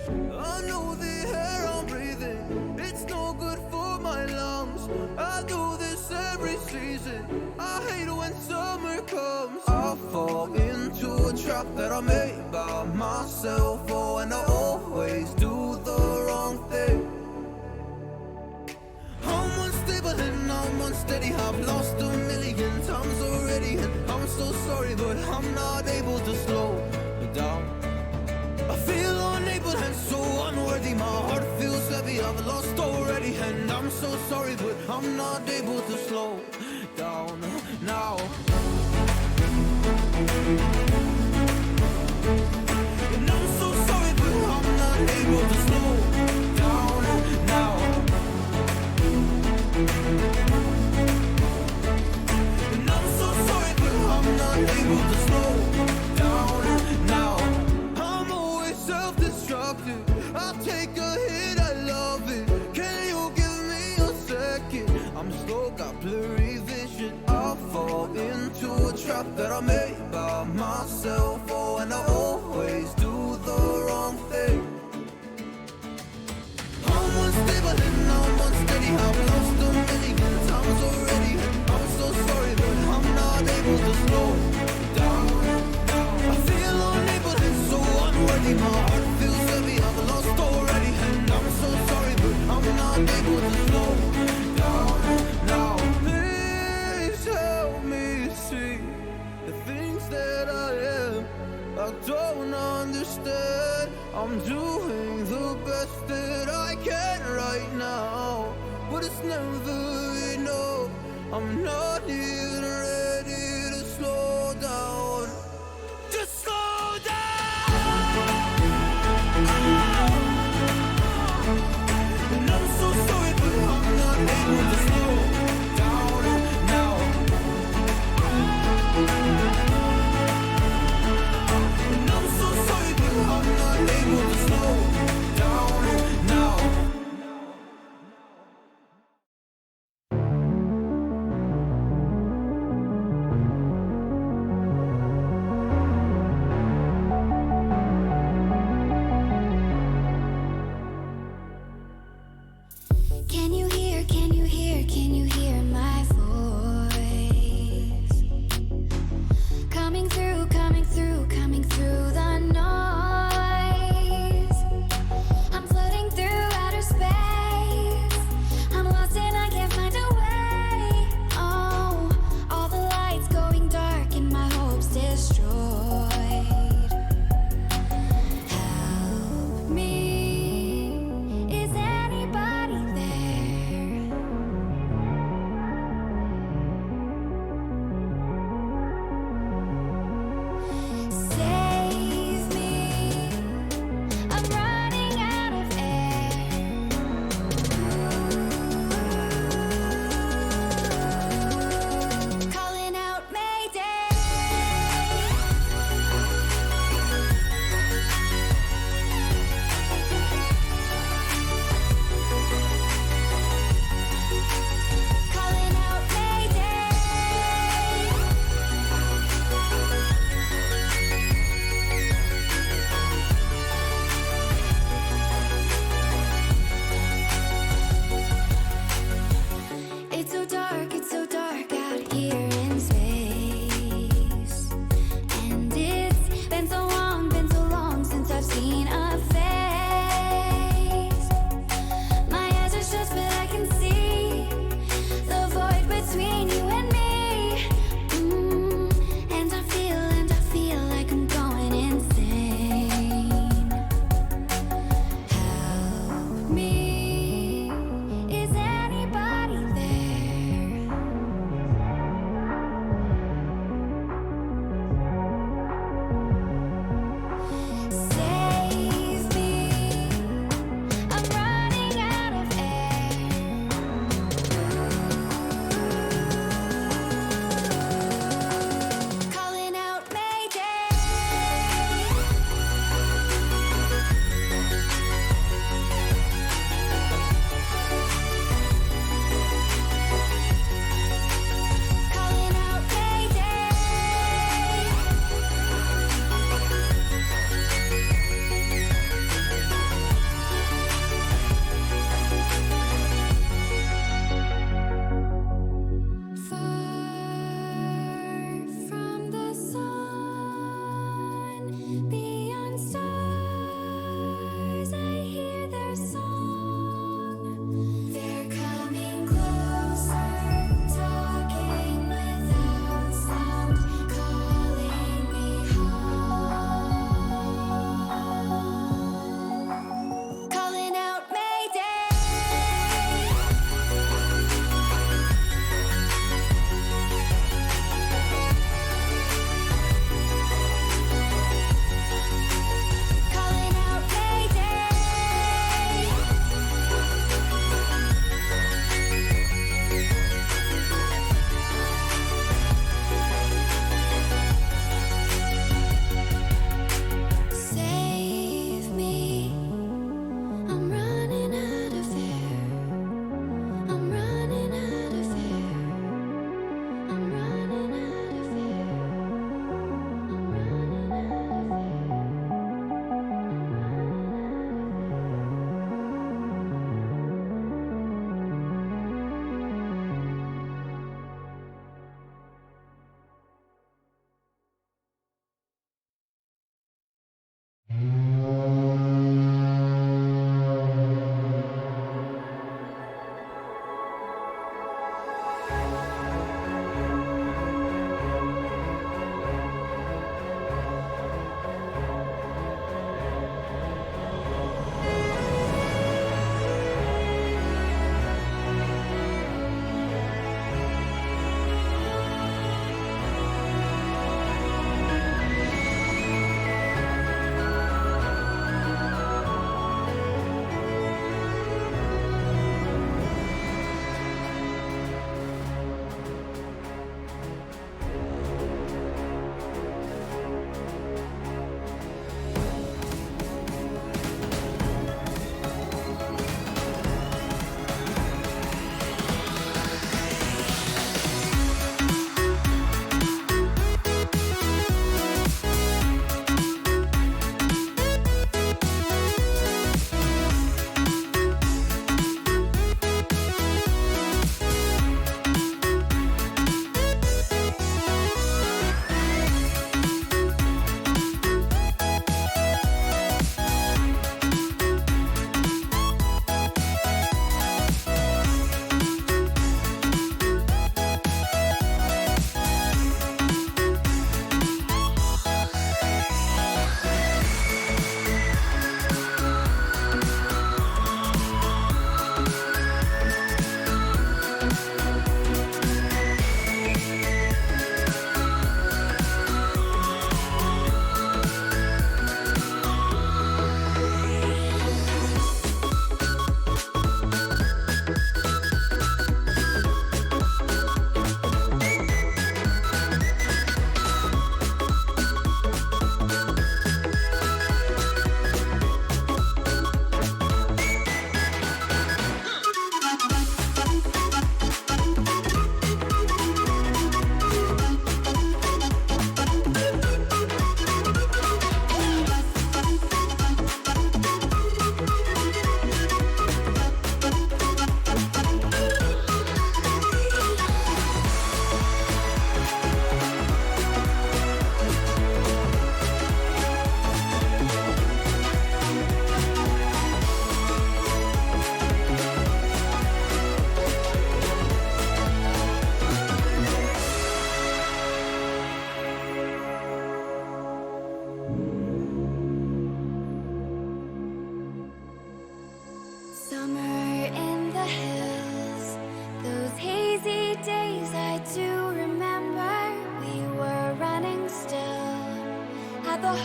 I know the air I'm breathing, it's no good for my lungs. I do this every season, I hate when summer comes. I fall into a trap that I made by myself. Oh, and I always do the wrong thing. I'm unstable and I'm unsteady, I've lost a million times already, and I'm so sorry, but I'm not able to slow down. I feel unable and so unworthy, my heart feels heavy, I've lost already, and I'm so sorry, but I'm not able to slow down now. And I'm so sorry, but I'm not able to slow down now. And I'm so sorry, but I'm not able to slow down now. I'm always self-destructive, I'll take a hit, I love it. Can you give me a second? I'm slow, got blurry vision. I fall into a trap that I made by myself. Oh, and I always do the wrong thing. I'm unstable and I'm unsteady, I've lost a million times already, and I'm so sorry, but I'm not able to slow down. I feel unable and so unworthy, my heart feels heavy, I've lost already, and I'm so sorry, but I'm not able to slow down now. Please help me see the things that I am, I don't understand. I'm doing the best that I can right now, but it's never enough. I'm not even ready to slow down. Just slow down. And I'm so sorry, but I'm not able to slow down now. And I'm so sorry, but I'm not able to slow down now.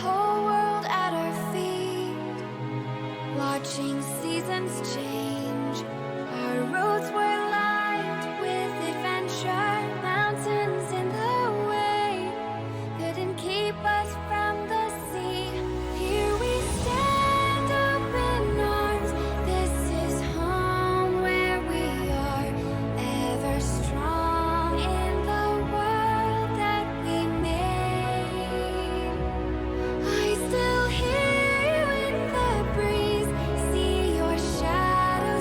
whole world at our feet, watching seasons change. Our roads were lined with adventure, mountains in the way couldn't keep us from the sea. Here we stand, open arms. This is home where we are, ever strong in the world that we made. I still hear you in the breeze, see your shadow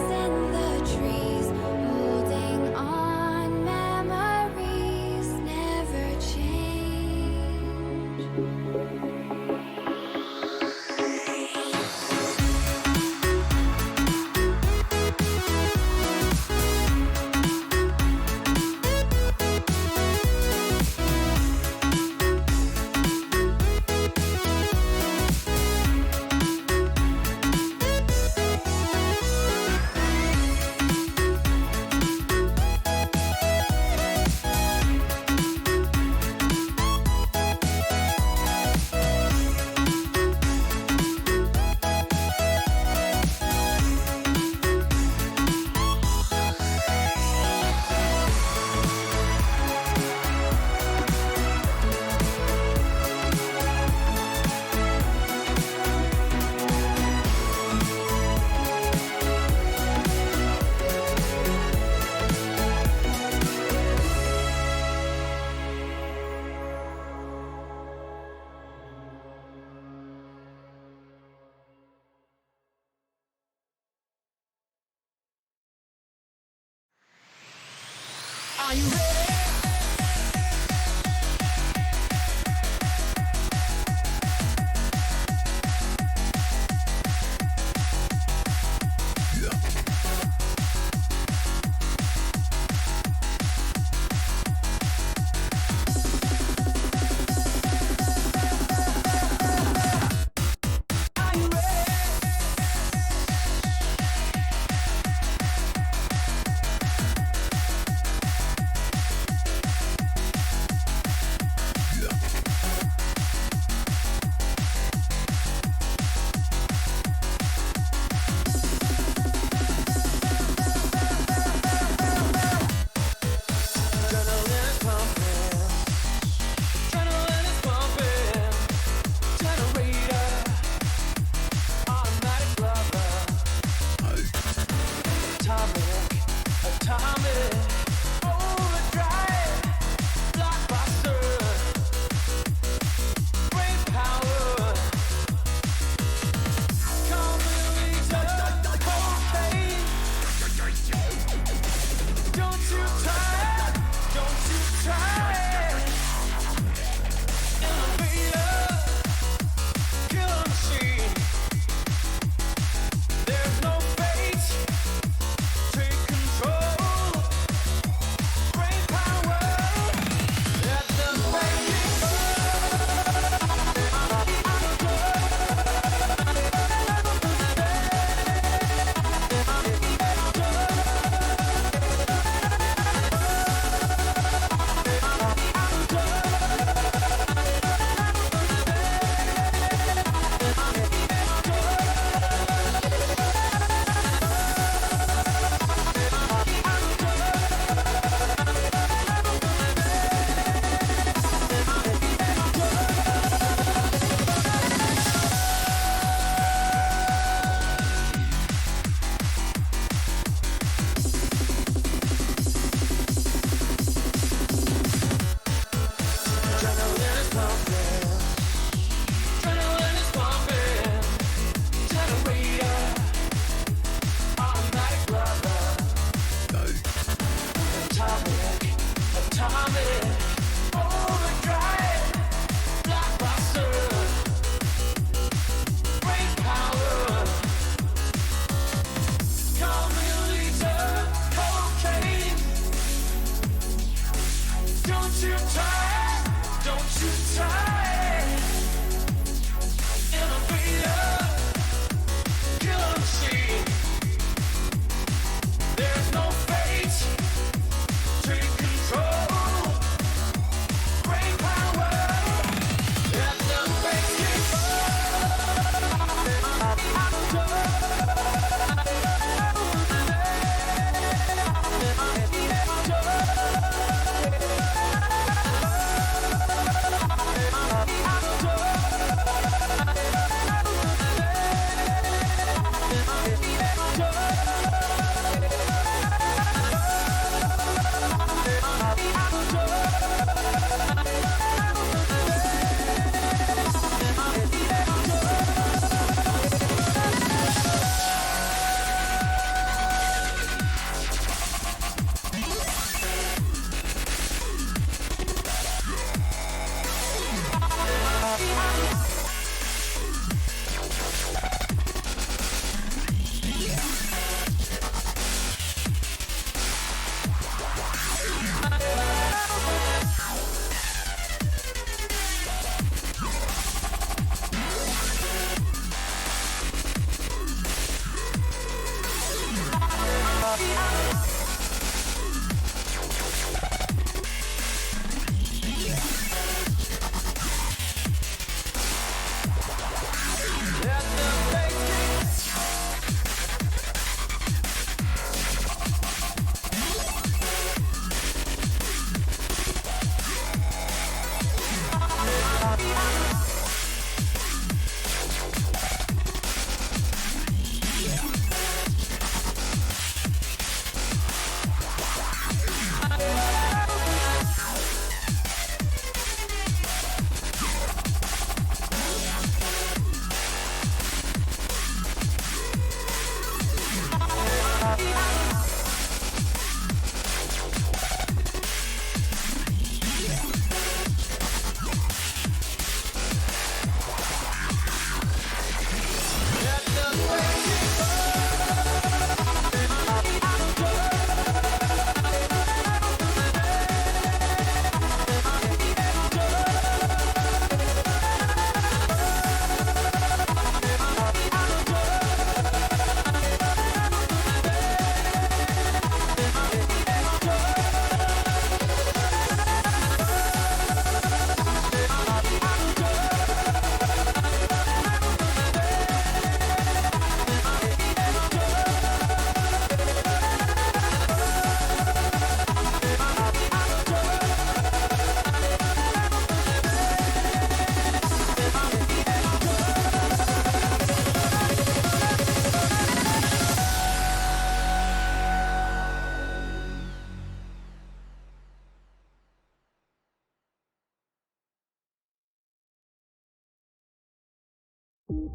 Winnable!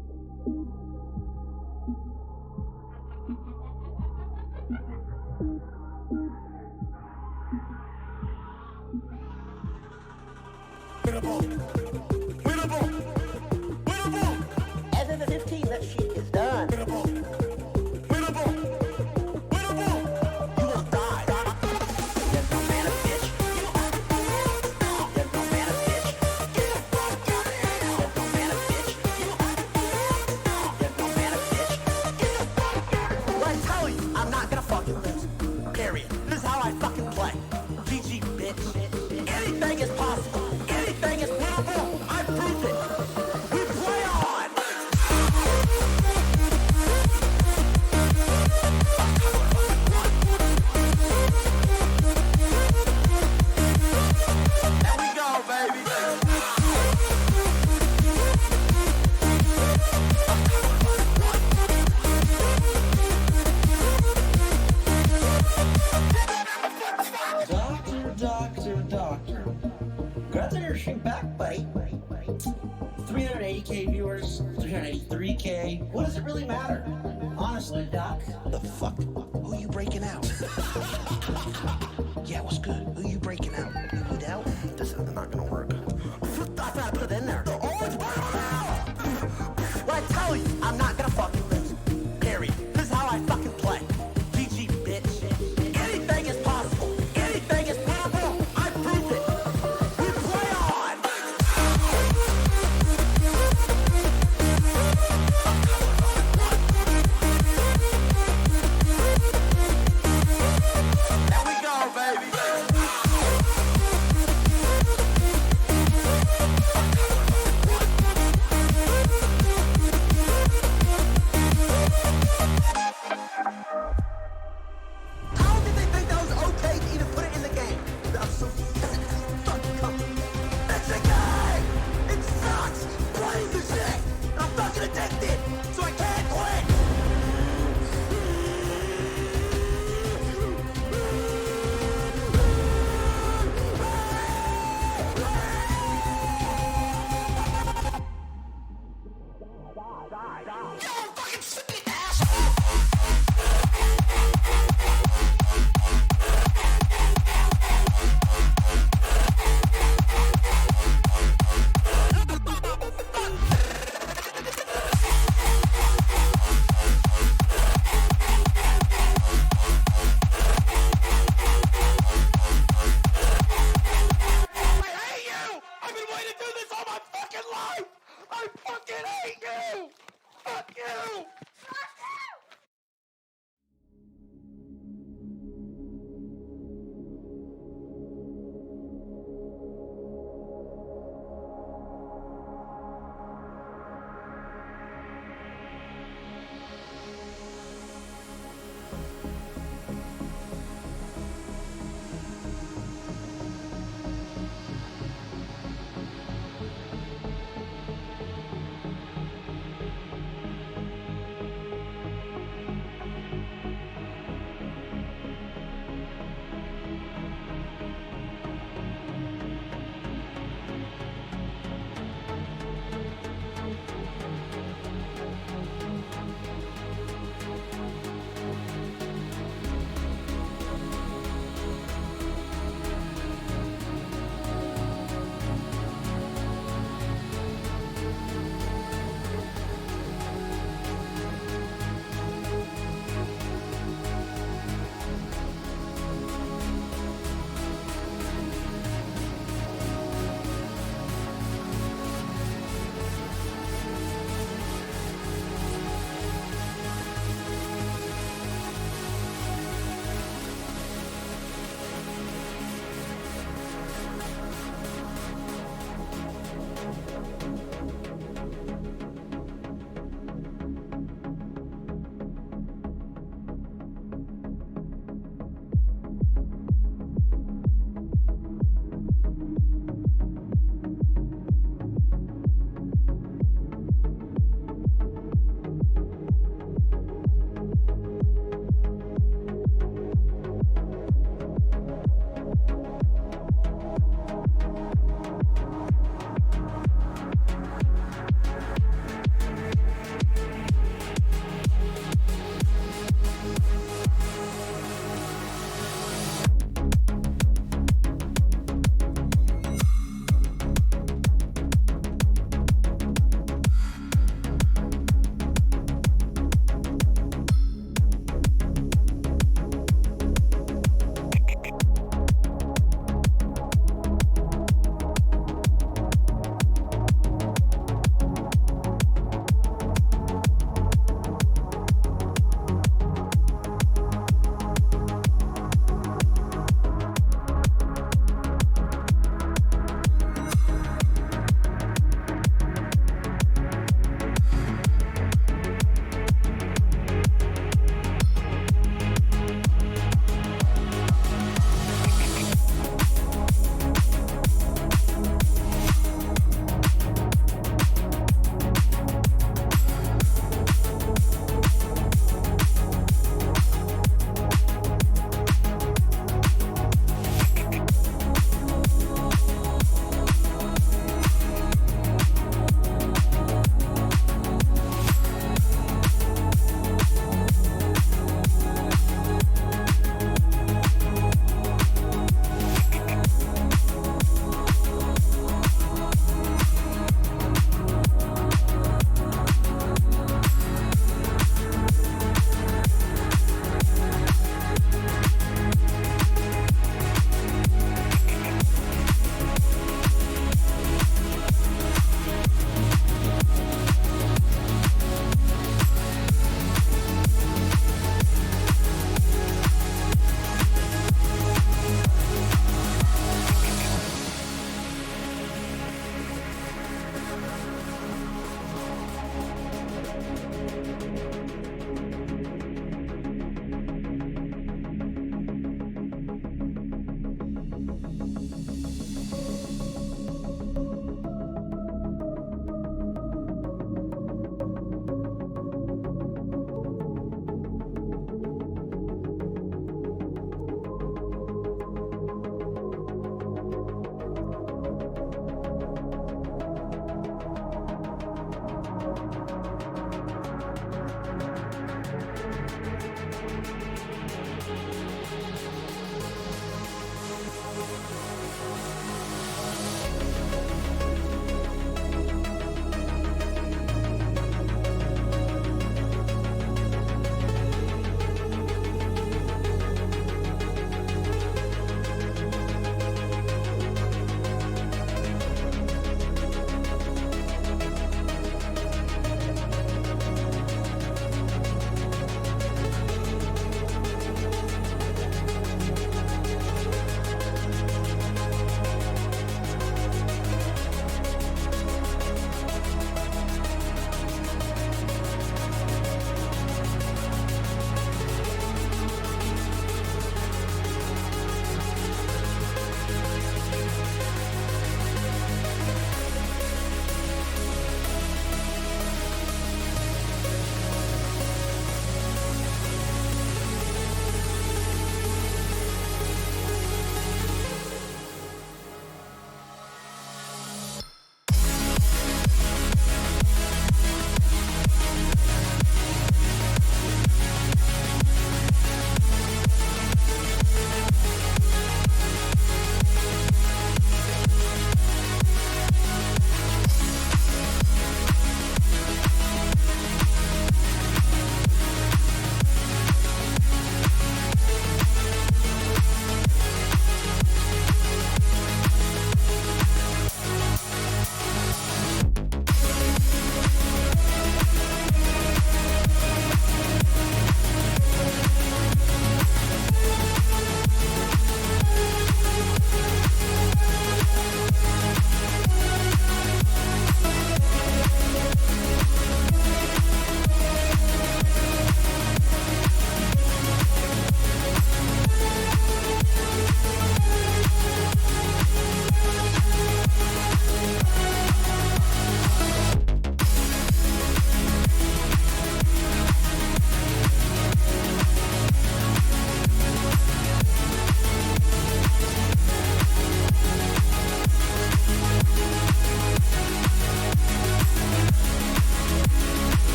Winnable! Winnable! As of the 15th, that shit is done. Winnable! Winnable! Winnable! You will die. There's no man a bitch. There's no man a bitch. Get the fuck out of here. There's no man a bitch. There's no man a bitch. Get the fuck out of here. Well, I tell you, I'm not gonna fucking lose. Period. This is how I fucking play. GG, bitch. Anything is possible. Anything is winnable. I proved it. We play on. There we go, baby. Doctor. Congrats on your stream back, buddy. 380k viewers, 383k. What does it really matter? Honestly, Doc. The fuck? Who you breaking out? Yeah, what's good? Who you breaking out? You need out? This is not gonna work. I thought I put it in there. The orange part now. Well, I tell you, I'm not gonna fucking lose. Period. This is how I fucking play. GG, bitch. Anything is possible. Anything is winnable. I proved it. We play on. There we go, baby. How did they think that was okay to even put it in the game? I'm so fucking comfortable. It's a game! It sucks playing this shit! I'm fucking addicted, so I can't quit! You're a fucking stupid asshole! I hate you! I've been waiting to do this all my fucking life! I fucking hate you! Fuck you!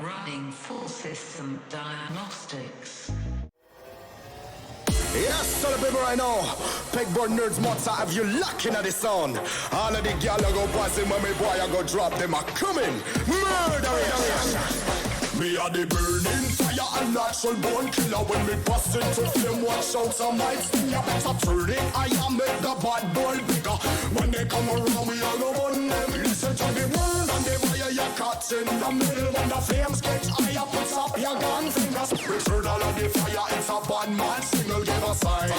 Running full system diagnostics. Yes, so the people right now. Pegboard nerds must have you locking at the sound. All of the gal I go passing when me boy I go drop them a coming. Murder. Me are the burning fire and natural born killer. When me bust into flame, watch out some might sting. You better turn it. I am make the bad boy bigger. When they come around, we all go on them. Listen to the word and the fire you caught in the middle. When the flames get higher, put up your gun fingers. Return all of the fire. It's a bad man signal. Give a sign.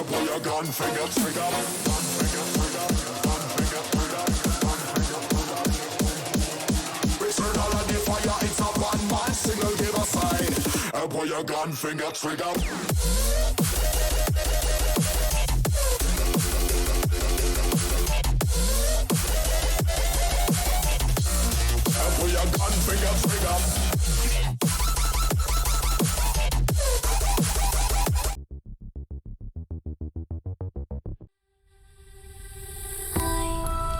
Pull your gun finger trigger. Gun finger trigger. Gun finger trigger. Gun finger trigger. Return all of the fire. It's a bad man signal. Give a sign. Pull your gun finger trigger. Pull your gun finger trigger. I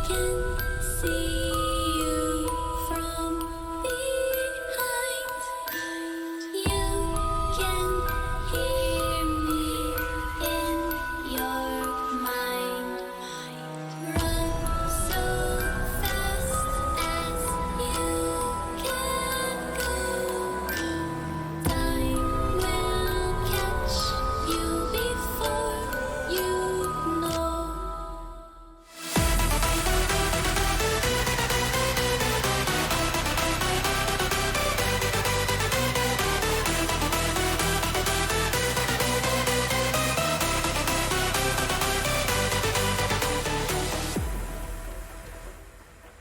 can see you from behind. You can hear me in your mind. Run so fast as you can go. Time will catch you before you know.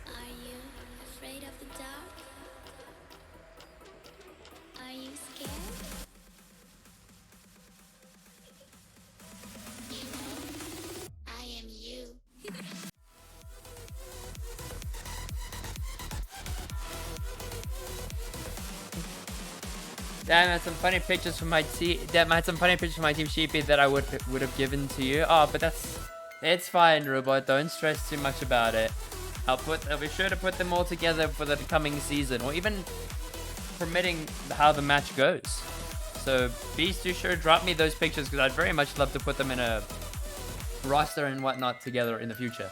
Are you afraid of the dark? Are you scared? You know, I am you. Damn, I had some funny pictures from my team. Damn, I had some funny pictures from my team Sheepii that I would have given to you. Oh, but it's fine, Robot. Don't stress too much about it. I'll be sure to put them all together for the coming season, or even permitting how the match goes. So be sure to drop me those pictures, because I'd very much love to put them in a roster and whatnot together in the future.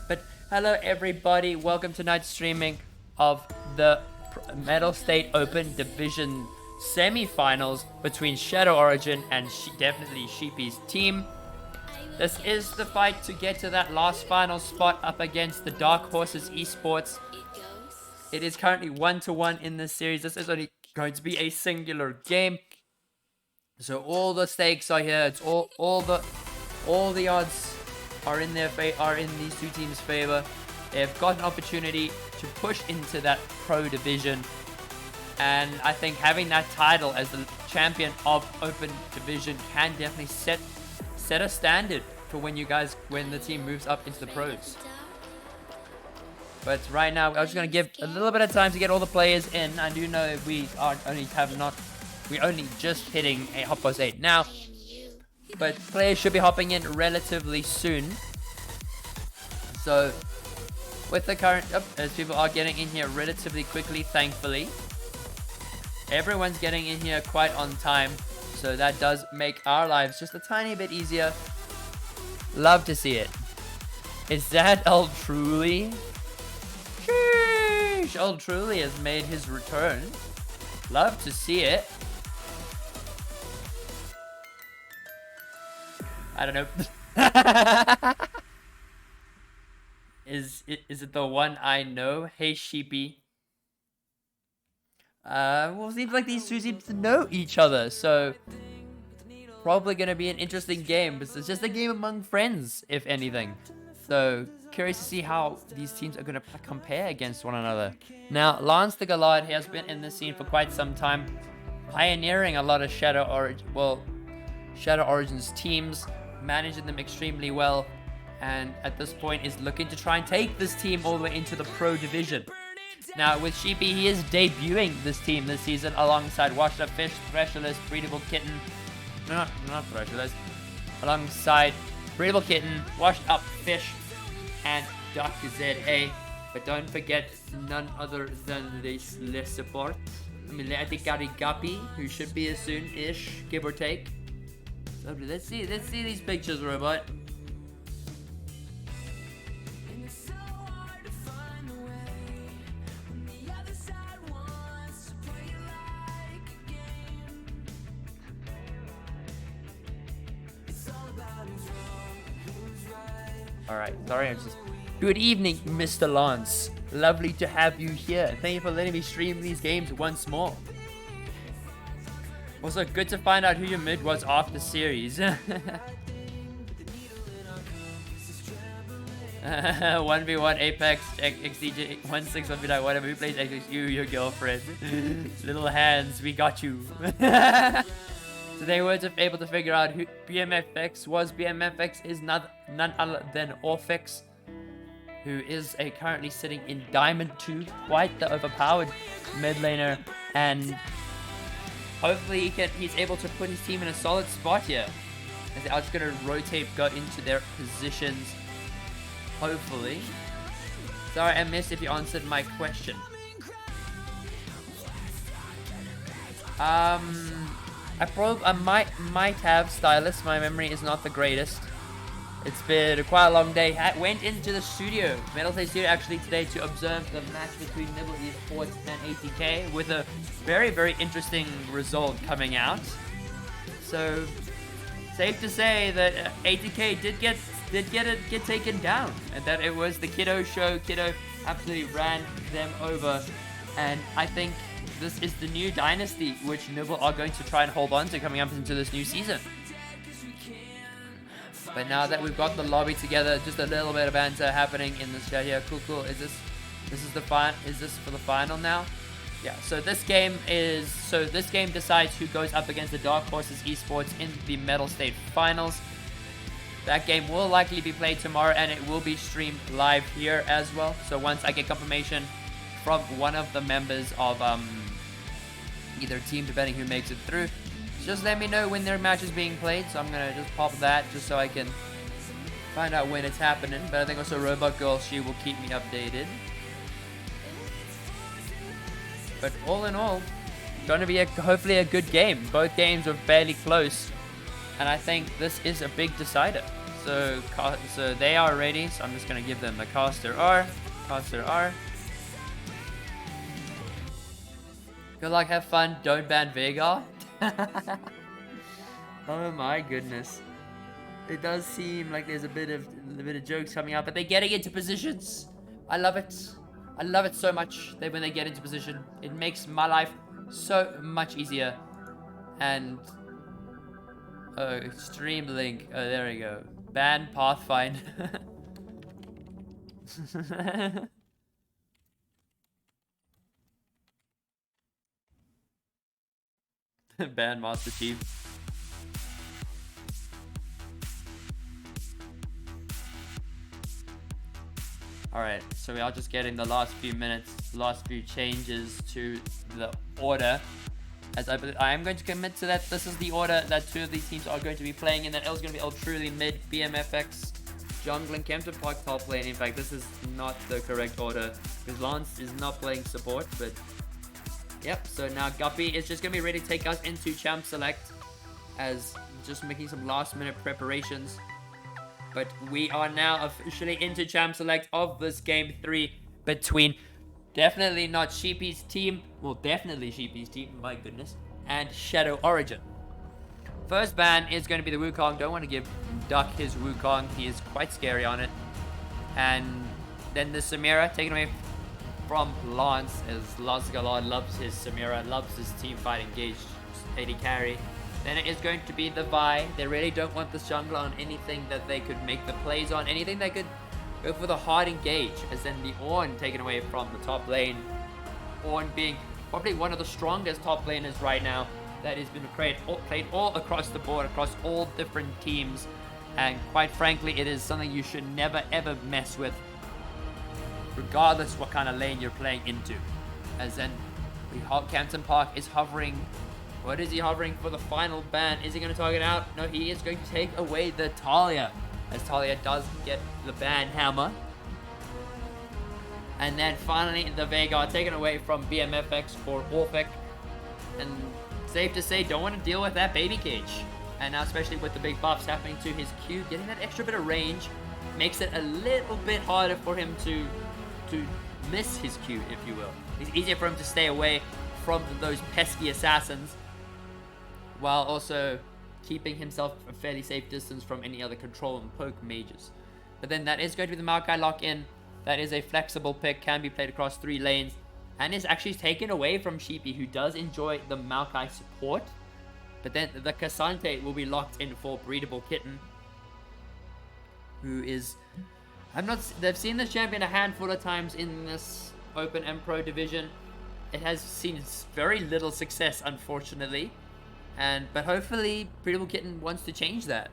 But hello everybody, welcome to night streaming of the Mettlestate Open Division semi-finals between Shadow Origin and definitely Sheepii's team. This is the fight to get to that last final spot up against the Dark Horses Esports. It is currently 1-1 in this series. This is only going to be a singular game, so all the stakes are here. It's all the odds are in these two teams' favor. They've got an opportunity to push into that pro division, and I think having that title as the champion of Open Division can definitely set a standard for when the team moves up into the pros. But right now, I'm just gonna give a little bit of time to get all the players in. I do know we're only just hitting a hot post 8 now, but players should be hopping in relatively soon. So with the current, as people are getting in here relatively quickly, thankfully. Everyone's getting in here quite on time, so that does make our lives just a tiny bit easier. Love to see it. Is that Old Truly? Sheesh! Old Truly has made his return. Love to see it. I don't know. Is it the one I know? Hey Sheepii. Well, it seems like these two seem to know each other, so probably gonna be an interesting game. But it's just a game among friends, if anything. So curious to see how these teams are gonna compare against one another. Now, Lance the Galad has been in this scene for quite some time, pioneering a lot of Shadow Origins teams, managing them extremely well, and at this point is looking to try and take this team all the way into the pro division. Now with Sheepii, he is debuting this team this season alongside Washed Up Fish, Thresherless, Breedable Kitten, not Thresherless, alongside Breedable Kitten, Washed Up Fish, and Dr. ZA. But don't forget none other than the support. I think Guppy, who should be as soon-ish, give or take. So let's see these pictures, Robot. Alright, sorry, I'm just... Good evening, Mr. Lance. Lovely to have you here. Thank you for letting me stream these games once more. Also, good to find out who your mid was after series. 1v1 Apex XDJ 161v9 whatever. Who plays Apex? You, your girlfriend. Little hands, we got you. So they were able to figure out who BMFX was. BMFX is none other than Orfix, who is currently sitting in Diamond 2, quite the overpowered mid laner, and hopefully he's able to put his team in a solid spot here. And they're just going to rotate, go into their positions, hopefully. Sorry, I missed if you answered my question. I might have Stylus. My memory is not the greatest. It's been quite a long day. I went into the studio, Mettlestate studio, actually today to observe the match between Nibble Esports and ATK, with a very, very interesting result coming out. So, safe to say that ATK did get taken down, and that it was the Kiddo show. Kiddo absolutely ran them over, and I think this is the new dynasty which Nibble are going to try and hold on to coming up into this new season. But now that we've got the lobby together, just a little bit of banter happening in this chat here. Cool. Is this for the final now? Yeah, so this game decides who goes up against the Dark Horses Esports in the Mettlestate finals. That game will likely be played tomorrow, and it will be streamed live here as well. So once I get confirmation from one of the members of either team, depending who makes it through, just let me know when their match is being played. So I'm gonna just pop that just so I can find out when it's happening. But I think also Robot Girl, she will keep me updated. But all in all, going to be hopefully a good game. Both games are fairly close, and I think this is a big decider. So they are ready. So I'm just gonna give them the caster R. Good luck, have fun, don't ban Vega. Oh my goodness. It does seem like there's a bit of jokes coming out, but they're getting into positions. I love it. I love it so much that when they get into position, it makes my life so much easier. And Extreme Link. Oh, there we go. Ban Pathfinder. Ban Master Chief. Alright, so we are just getting the last few minutes, last few changes to the order. As I am going to commit to that this is the order that two of these teams are going to be playing in. That L is going to be L truly mid, BMFX, jungle, and Kempton Park top lane. In fact, this is not the correct order because Lance is not playing support, but yep, so now Guppy is just going to be ready to take us into Champ Select, as just making some last minute preparations. But we are now officially into Champ Select of this Game 3 between definitely not Sheepie's team, well definitely Sheepie's team, my goodness, and Shadow Origin. First ban is going to be the Wukong. Don't want to give Duck his Wukong, he is quite scary on it. And then the Samira taken away from Lance, as Lance Galard loves his Samira, loves his team fight engaged AD carry. Then it is going to be the Vi. They really don't want this jungler on anything that they could make the plays on, anything they could go for the hard engage, as then the Ornn taken away from the top lane. Ornn being probably one of the strongest top laners right now that has been played all across the board, across all different teams. And quite frankly, it is something you should never ever mess with, regardless what kind of lane you're playing into. As then Kempton Park is hovering. What is he hovering for the final ban? Is he going to target out? No, he is going to take away the Talia, as Talia does get the ban hammer. And then finally the Veigar taken away from BMFX for Orphic. And safe to say, don't want to deal with that baby cage. And now, especially with the big buffs happening to his Q, getting that extra bit of range makes it a little bit harder for him to miss his Q, if you will. It's easier for him to stay away from those pesky assassins, while also keeping himself a fairly safe distance from any other control and poke mages. But then that is going to be the Maokai lock-in. That is a flexible pick, can be played across 3 lanes, and is actually taken away from Sheepii, who does enjoy the Maokai support. But then the Cassante will be locked in for Breedable Kitten, who is... they've seen this champion a handful of times in this Open and Pro division. It has seen very little success, unfortunately. But hopefully, Breedable Kitten wants to change that.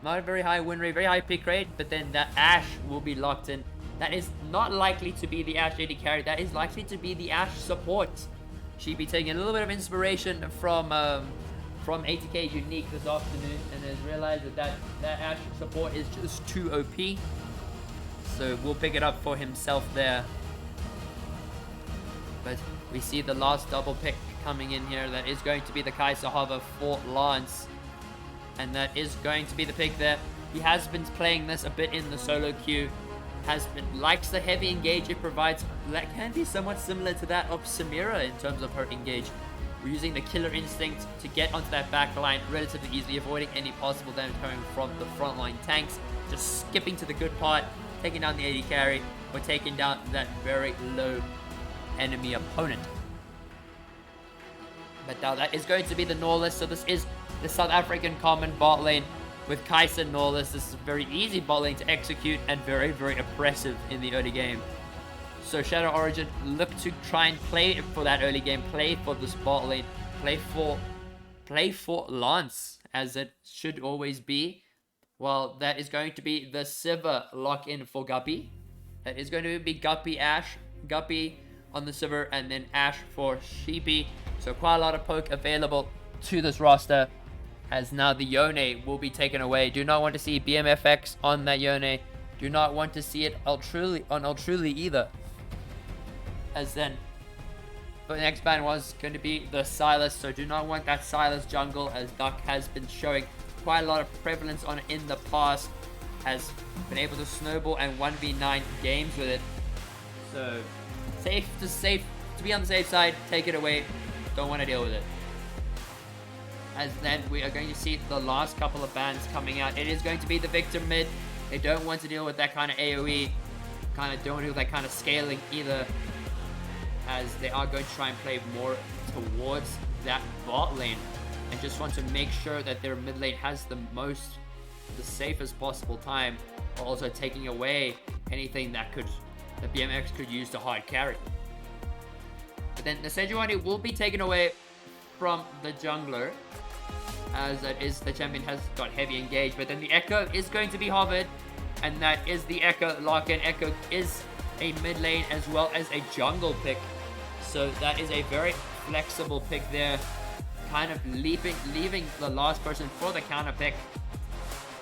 Not a very high win rate, very high pick rate, but then that Ashe will be locked in. That is not likely to be the Ashe AD carry. That is likely to be the Ashe support. Sheepii taking a little bit of inspiration from 80k Unique this afternoon, and has realized that Ashe support is just too OP. So we'll pick it up for himself there. But we see the last double pick coming in here. That is going to be the Kaiser Hover for Lance. And that is going to be the pick there. He has been playing this a bit in the solo queue. Likes the heavy engage it provides. That can be somewhat similar to that of Samira in terms of her engage. We're using the Killer Instinct to get onto that back line relatively easily, avoiding any possible damage coming from the frontline tanks. Just skipping to the good part, taking down the AD carry, or taking down that very low enemy opponent. But now that is going to be the Norlis. So this is the South African common bot lane with Kai'Sa Norlis. This is a very easy bot lane to execute and very, very oppressive in the early game. So Shadow Origin look to try and play for that early game, play for this bot lane, play for Lance, as it should always be. Well, that is going to be the Sivir lock-in for Guppy. That is going to be Guppy Ashe, Guppy on the Sivir, and then Ashe for Sheepii. So quite a lot of poke available to this roster, as now the Yone will be taken away. Do not want to see BMFX on that Yone. Do not want to see it on Ultruli either. As then, the next ban was going to be the Sylas. So do not want that Sylas jungle, as Duck has been showing quite a lot of prevalence on it in the past. Has been able to snowball and 1v9 games with it. So safe to be on the safe side, take it away. Don't want to deal with it. As then we are going to see the last couple of bans coming out. It is going to be the Victor mid. They don't want to deal with that kind of AoE. Kind of don't want to deal with that kind of scaling either, as they are going to try and play more towards that bot lane and just want to make sure that their mid lane has the safest possible time, while also taking away anything that the BMX could use to hard carry. But then the Sejuani will be taken away from the jungler, as that is the champion has got heavy engage. But then the Echo is going to be hovered, and that is the Echo lock-in. Echo is a mid lane as well as a jungle pick, so that is a very flexible pick there, kind of leaving the last person for the counter pick,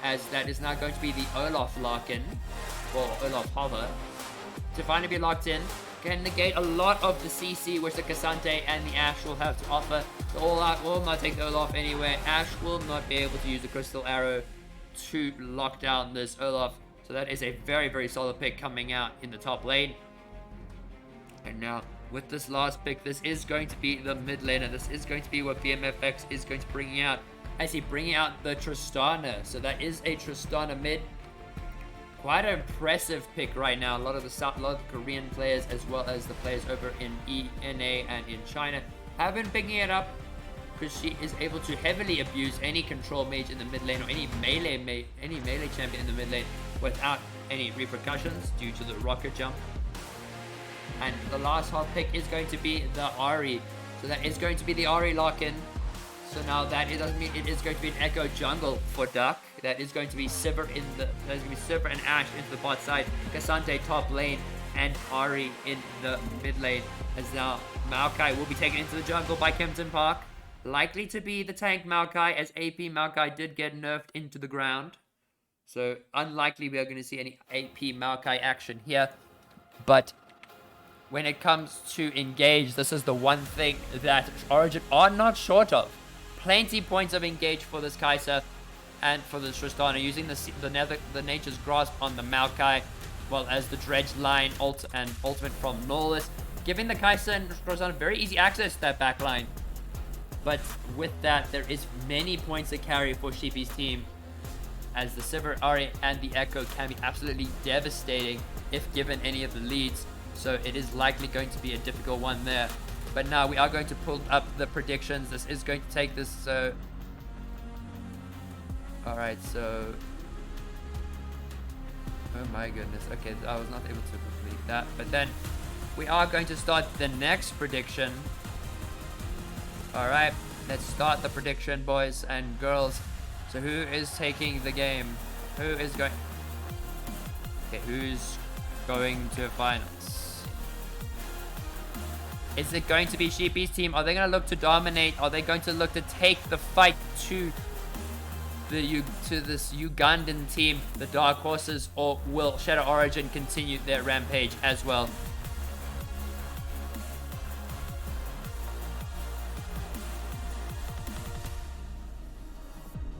as that is now going to be the Olaf lock-in, or Olaf hover, to finally be locked in. Can negate a lot of the CC which the Cassante and the Ashe will have to offer. The All-Out will not take the Olaf anywhere. Ashe will not be able to use the Crystal Arrow to lock down this Olaf. So that is a very, very solid pick coming out in the top lane. And now, with this last pick, this is going to be the mid lane, and this is going to be what BMFX is going to bring out. As he bringing out the Tristana. So that is a Tristana mid. Quite an impressive pick right now. A lot of the Korean players, as well as the players over in ENA and in China, have been picking it up, because she is able to heavily abuse any control mage in the mid lane, or any melee champion in the mid lane, without any repercussions due to the rocket jump. And the last hot pick is going to be the Ahri. So that is going to be the Ahri lock-in. So now that it doesn't mean it is going to be an Echo jungle for Duck. That is going to be Sivir and Ashe into the bot side, Cassante top lane, and Ahri in the mid lane. As now Maokai will be taken into the jungle by Kempton Park. Likely to be the tank Maokai, as AP Maokai did get nerfed into the ground. So unlikely we are going to see any AP Maokai action here. But when it comes to engage, this is the one thing that Origin are not short of. Plenty points of engage for this Kai'Sa and for this Tristana, using the Nature's Grasp on the Maokai, well as the Dredge line and ultimate from Norlis, giving the Kai'Sa and Tristana very easy access to that back line. But with that, there is many points to carry for Sheepie's team, as the Sivir, Ahri, and the Echo can be absolutely devastating if given any of the leads. So it is likely going to be a difficult one there. But now we are going to pull up the predictions. This is going to take this. Alright, so... Oh my goodness. Okay, I was not able to complete that. But then we are going to start the next prediction. Alright, let's start the prediction, boys and girls. So who is taking the game? Who is going... Okay, who's going to finals? Is it going to be Sheepie's team? Are they going to look to dominate? Are they going to look to take the fight to this Ugandan team, the Dark Horses, or will Shadow Origin continue their rampage as well?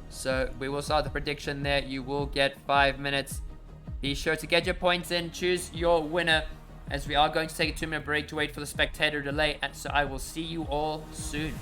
So we will start the prediction there. You will get 5 minutes. Be sure to get your points in. Choose your winner, as we are going to take a 2-minute break to wait for the spectator delay. And so I will see you all soon.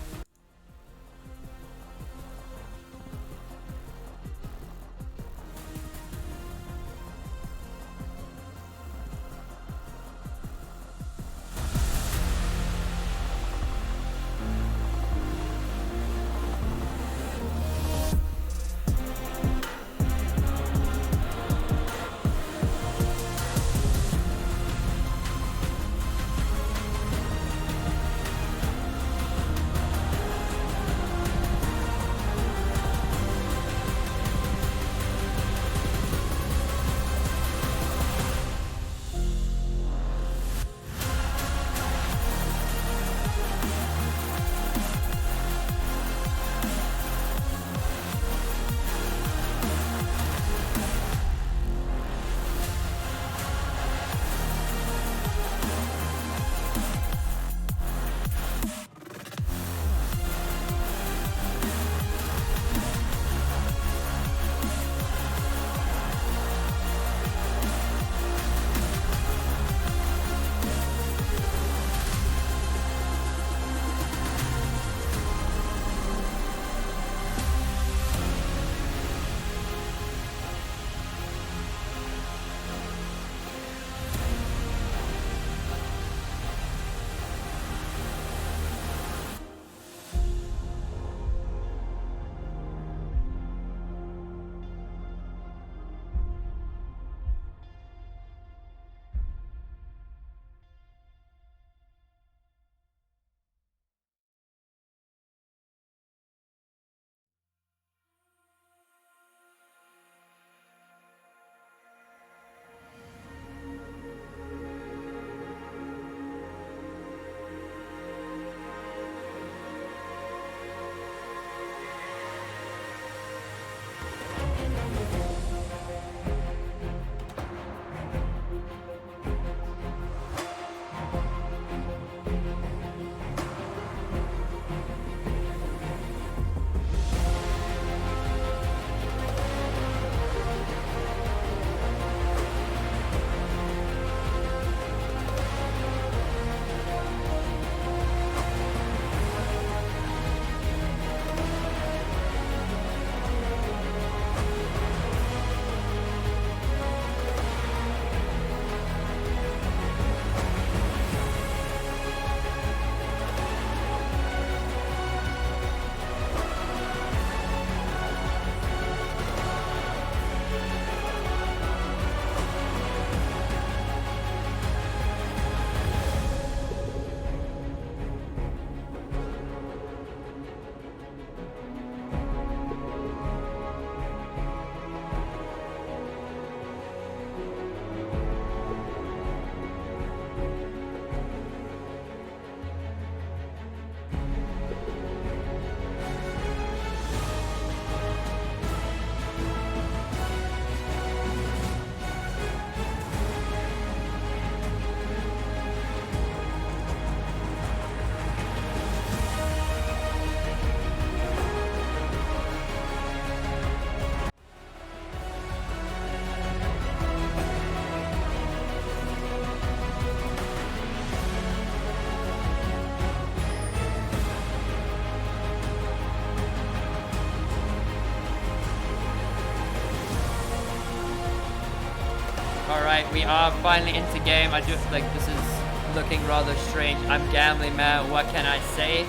we are finally into game. I do like this is looking rather strange. I'm gambling, man. What can I say?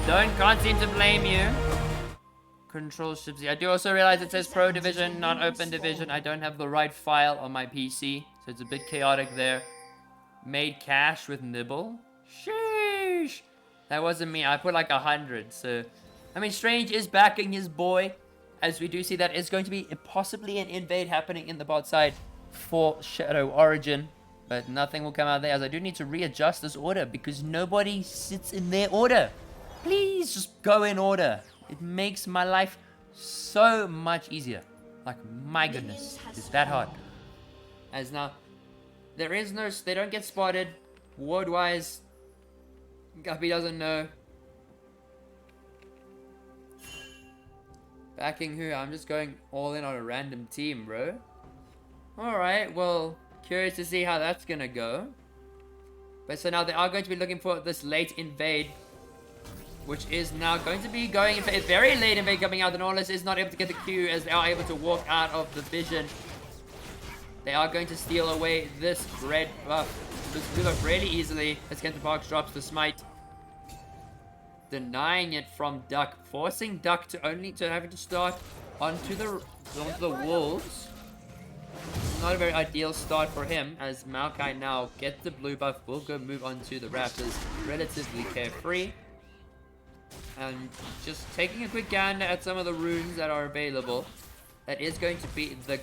Can't seem to blame you. Control Sheepii. I do also realize it says Pro Division, not Open Division. I don't have the right file on my PC, so it's a bit chaotic there. Made cash with Nibble. Sheesh. That wasn't me. I put like 100. So, I mean, Strange is backing his boy, as we do see that is going to be possibly an invade happening in the bot side for Shadow Origin, but nothing will come out there, as I do need to readjust this order because nobody sits in their order. Please just go in order. It makes my life so much easier. Like, my goodness, it's that hard. As now, there is no, they don't get spotted. Ward-wise, Guppy doesn't know. Backing who? I'm just going all in on a random team, bro. Alright, well, curious to see how that's gonna go. But so now they are going to be looking for this late invade, which is now going to be going for a very late invade coming out. The Nautilus is not able to get the Q as they are able to walk out of the vision. They are going to steal away this red buff, this blue buff really easily as Kenton Parks drops the smite. Denying it from Duck, forcing Duck to having to start onto the wolves. Not a very ideal start for him, as Maokai now gets the blue buff, will go move on to the Raptors relatively carefree. And just taking a quick gander at some of the runes that are available. That is going to be the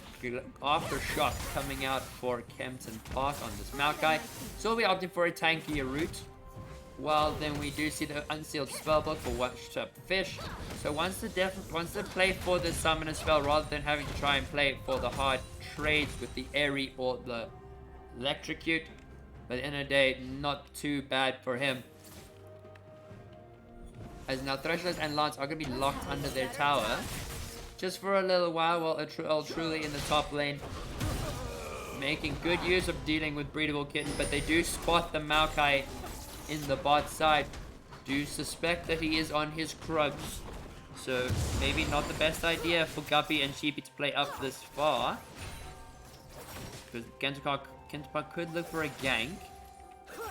aftershock coming out for Kempton Park on this Maokai. So we'll be opting for a tankier route. Well, then we do see the unsealed spellbook for one-shot fish. So once the play for the summoner spell, rather than having to try and play for the hard trades with the airy or the electrocute. But at the end of the day, not too bad for him. As now Threshold and Lance are going to be locked under their tower. Just for a little while Truly in the top lane. Making good use of dealing with Breedable Kitten. But they do spot the Maokai in the bot side. Do suspect that he is on his Krugs. So maybe not the best idea for Guppy and Sheepii to play up this far. Because Kentucky could look for a gank.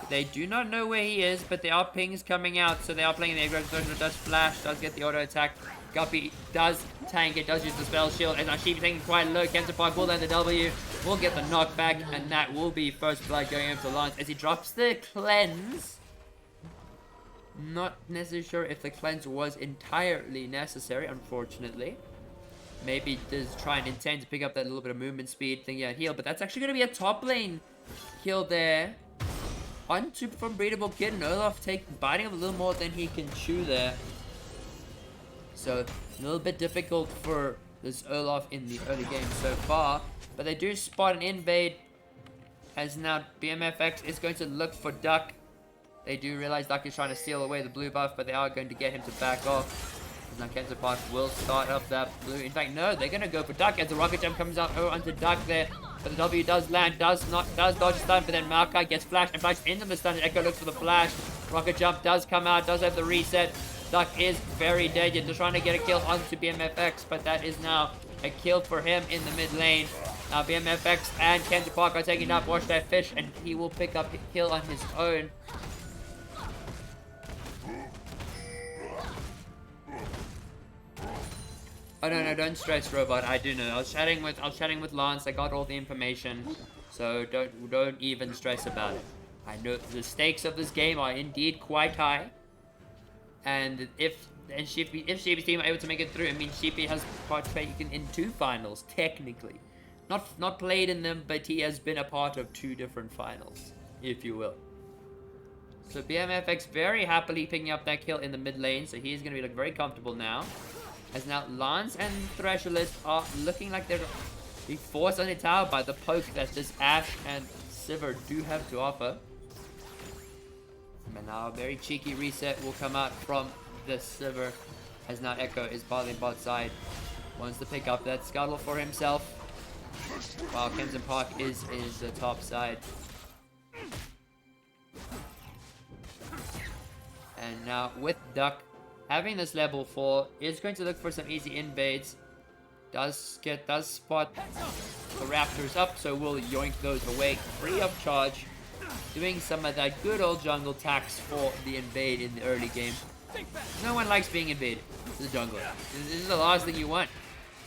They do not know where he is, but there are pings coming out, so they are playing the aggro. Does flash, does get the auto attack. Guppy does tank it, does use the spell shield, and now Sheepii taking quite low. Kenton Park will land the W, will get the knockback, and that will be first blood going over to Lance as he drops the cleanse. Not necessarily sure if the cleanse was entirely necessary, unfortunately. Maybe does try and intend to pick up that little bit of movement speed, thinking heal, but that's actually going to be a top lane kill there. Onto from Breedable Kitten. Olaf biting up a little more than he can chew there. So a little bit difficult for this Olaf in the early game so far. But they do spot an invade. As now BMFX is going to look for Duck. They do realize Duck is trying to steal away the blue buff, but they are going to get him to back off. Now Kenton Park will start up that blue. In fact, no, they're going to go for Duck as the rocket jump comes out onto Duck there. But the W does land, does dodge stun, but then Maokai gets flashed and flashed into the stun. Echo looks for the flash. Rocket jump does come out, does have the reset. Duck is very dead. You're just trying to get a kill onto BMFX, but that is now a kill for him in the mid lane. Now BMFX and Kenton Park are taking up Watch That Fish, and he will pick up a kill on his own. Oh no, don't stress, Robot. I do know. I was chatting with Lance. I got all the information, so don't even stress about it. I know the stakes of this game are indeed quite high, and if Sheepie's team are able to make it through, I mean Sheepii has participated in 2 finals technically, not played in them, but he has been a part of 2 different finals, if you will. So BMFX very happily picking up that kill in the mid lane, so he's gonna be very comfortable now. As now Lance and Thresholist are looking like they're being forced on the tower by the poke that this Ashe and Sivir do have to offer. And now a very cheeky reset will come out from the Sivir, as now Echo is bothering bot side. Wants to pick up that scuttle for himself, while Kempton Park is the top side. And now with Duck having this level 4, is going to look for some easy invades. Does spot the raptors up, so we'll yoink those away free of charge. Doing some of that good old jungle tax for the invade in the early game. No one likes being invaded. The jungler. This is the last thing you want.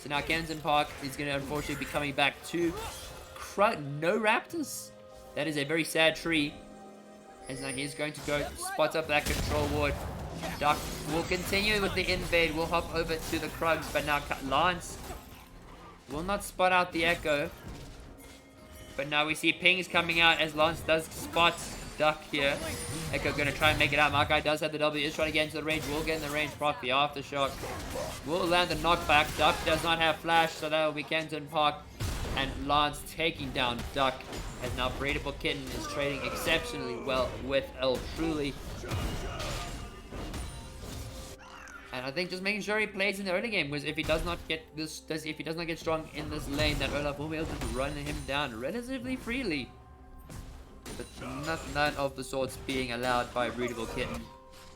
So now Kensington Park is going to unfortunately be coming back to no raptors. That is a very sad tree. As now he's going to go spot up that control ward. Duck will continue with the invade. We'll hop over to the Krugs, but now Lance will not spot out the Echo. But now we see pings coming out as Lance does spot Duck here. Echo gonna try and make it out. Makai does have the W, is trying to get into the range. Will get in the range, proc the aftershock. Will land the knockback. Duck does not have flash, so that will be Kensington Park. And Lance taking down Duck. As now Breedable Kitten is trading exceptionally well with El Truly. And I think just making sure he plays in the early game, because if he does not get strong in this lane, then Olaf will be able to run him down relatively freely. But none of the sorts being allowed by Breedable Kitten.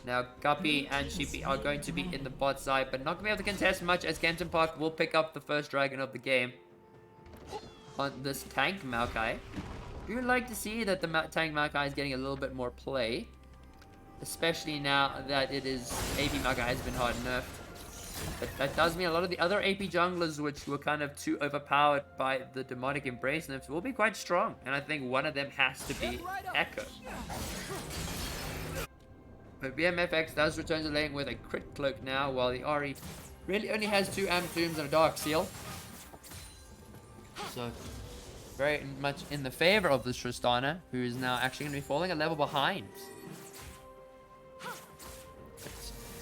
Now Guppy and Sheepii are going to be in the bot side, but not going to be able to contest much, as Kensington Park will pick up the first dragon of the game on this tank Maokai. You would like to see that the tank Maokai is getting a little bit more play. Especially now that it is AP Maokai has been hard nerfed. But that does mean a lot of the other AP junglers, which were kind of too overpowered by the demonic embrace nerfs, will be quite strong. And I think one of them has to be Echo. But BMFX does return to lane with a crit cloak now, while the Ahri really only has 2 Amp Tombs and a Dark Seal. So very much in the favor of this Tristana, who is now actually going to be falling a level behind.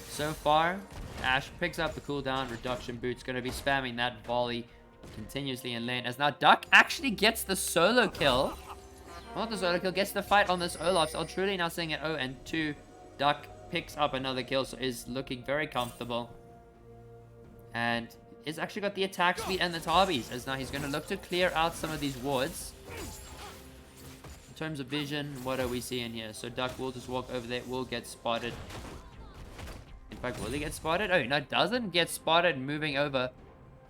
So far, Ash picks up the cooldown reduction boots, going to be spamming that volley continuously in lane. As now Duck actually gets the solo kill. Well, not the solo kill, gets the fight on this Olaf. So truly now seeing it 0-2. Duck picks up another kill, so is looking very comfortable. And is actually got the attack speed and the Tarbies, as now he's going to look to clear out some of these wards. In terms of vision, what are we seeing here? So Duck will just walk over there, will get spotted. In fact, will he get spotted? Oh, no, doesn't get spotted moving over.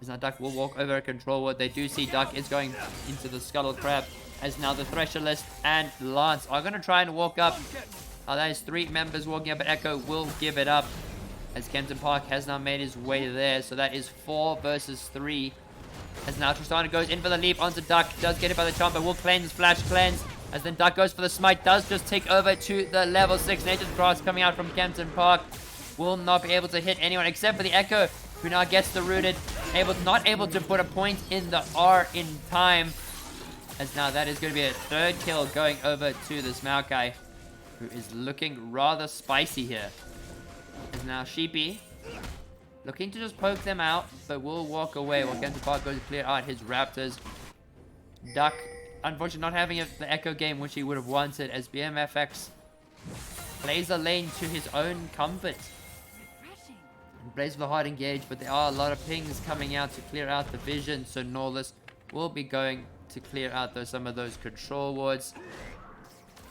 As now Duck will walk over a control ward. They do see Duck is going into the Scuttle Crab. As now the Thresherlist and Lance are going to try and walk up. That is 3 members walking up, but Echo will give it up. As Kensington Park has now made his way there. So that is 4 versus 3. As now Tristana goes in for the leap onto Duck. Does get it by the chomp, but will cleanse, flash cleanse. As then Duck goes for the smite. Does just take over to the level 6. Nature's Grass coming out from Kensington Park. Will not be able to hit anyone except for the Echo, who now gets the rooted. Not able to put a point in the R in time. As now that is going to be a 3rd kill going over to this Maokai, who is looking rather spicy here. As now Sheepii looking to just poke them out, but will walk away while Kensington Park goes to clear out his raptors. Duck, unfortunately not having the Echo game which he would have wanted, as BMFX plays the lane to his own comfort. And plays with a hard engage, but there are a lot of pings coming out to clear out the vision, so Norless will be going to clear out some of those control wards,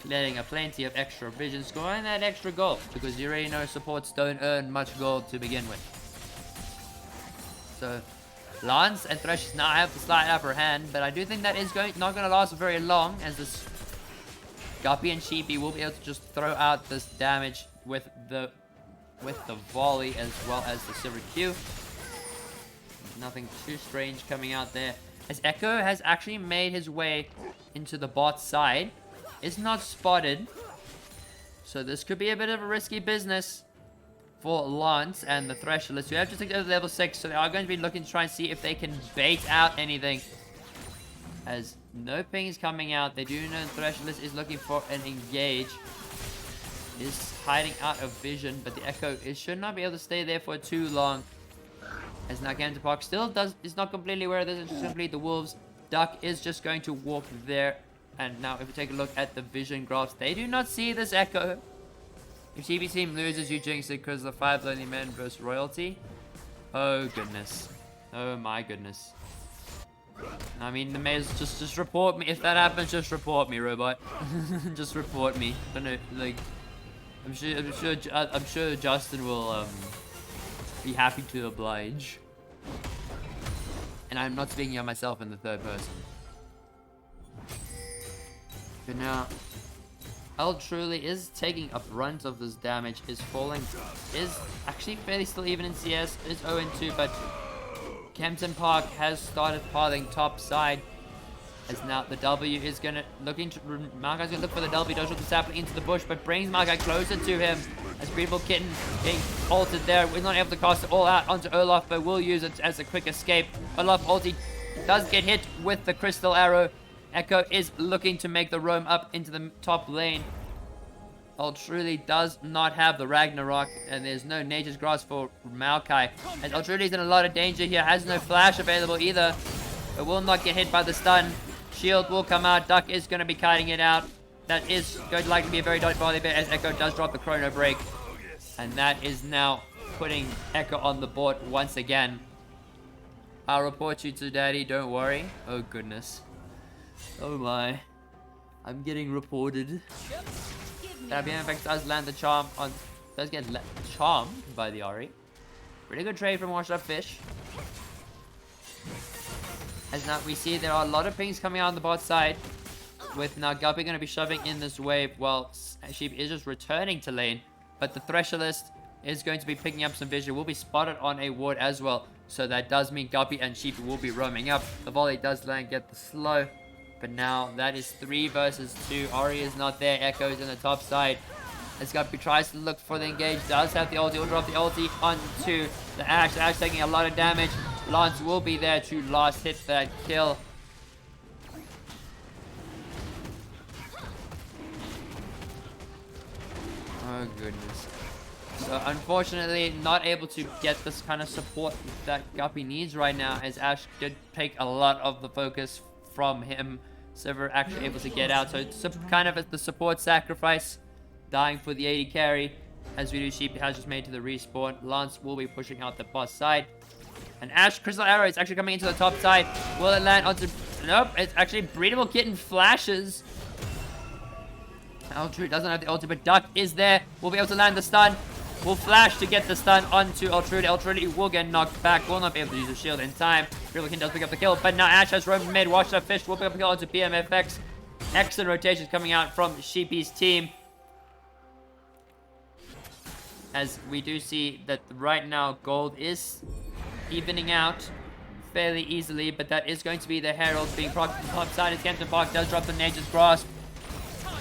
letting a plenty of extra vision, scoring that extra gold, because you already know supports don't earn much gold to begin with. So Lance and Thresh now have the slight upper hand, but I do think that is not going to last very long, as this Guppy and Sheepii will be able to just throw out this damage with the volley as well as the Silver Q. Nothing too strange coming out there. As Echo has actually made his way into the bot side. Is not spotted. So this could be a bit of a risky business for Lance and the Thresherlist, who have just taken over level 6. So they are going to be looking to try and see if they can bait out anything. As no ping is coming out. They do know the Thresherlist is looking for an engage. Is hiding out of vision, but the Echo should not be able to stay there for too long. As now Kensington Park still is not completely aware of this, and just complete the wolves. Duck is just going to walk there. And now if we take a look at the vision graphs, they do not see this Echo. If Sheepii team loses, you jinx it because the 5 lonely men versus royalty. Oh goodness. Oh my goodness. I mean, the mayor's just report me. If that happens, just report me, robot. Just report me. I don't know, like, I'm sure Justin will be happy to oblige. And I'm not speaking of myself in the third person. But now, El truly is taking a brunt of this damage, is falling, is actually fairly still even in CS, is 0-2, but Kempton Park has started pathing top side. As now the W is gonna Malkai's gonna look for the W, does with the sapling into the bush, but brings Malkai closer to him. As Breedable Kitten being altered there, we're not able to cast it all out onto Olaf, but will use it as a quick escape. Olaf ulti does get hit with the crystal arrow. Echo is looking to make the roam up into the top lane. Ultruly does not have the Ragnarok, and there's no Nature's Grasp for Maokai. And Ultruly's in a lot of danger here, has no flash available either, but will not get hit by the stun. Shield will come out, Duck is going to be kiting it out. That is going to likely be a very dodgy volley bit as Echo does drop the Chrono Break. And that is now putting Echo on the board once again. I'll report you to Daddy, don't worry. Oh goodness. Oh my. I'm getting reported. That BMFX does land the charm on... does get charmed by the Ori. Pretty good trade from Washed Up Fish. As now we see there are a lot of pings coming out on the bot side. With now Guppy going to be shoving in this wave while Sheep is just returning to lane. But the Thresholist is going to be picking up some vision. Will be spotted on a ward as well. So that does mean Guppy and Sheep will be roaming up. The volley does land, get the slow. But now that is 3 versus 2. Ori is not there. Echo is in the top side. As Guppy tries to look for the engage. Does have the ulti. Will drop the ulti onto the Ashe. The Ashe taking a lot of damage. Lance will be there to last hit that kill. Oh goodness. So unfortunately not able to get this kind of support that Guppy needs right now, as Ashe did take a lot of the focus from him. So we're actually able to get out. So it's kind of the support sacrifice, dying for the 80 carry. As we do, Sheepii has just made to the respawn. Lance will be pushing out the boss side. And Ashe Crystal Arrow is actually coming into the top side. Will it land onto... nope, it's actually Breedable Kitten flashes. Ultra doesn't have the ulti, but Duck is there. Will be able to land the stun. Will flash to get the stun onto Ultrudy. Ultrudy will get knocked back. Will not be able to use the shield in time. Breedable Kitten does pick up the kill, but now Ashe has roamed mid. Washed Up Fish will pick up the kill onto BMFX. Excellent rotations coming out from Sheepie's team. As we do see that right now gold is evening out fairly easily, but that is going to be the Herald being procced from the top side as Kempton Park does drop the Nature's Grasp.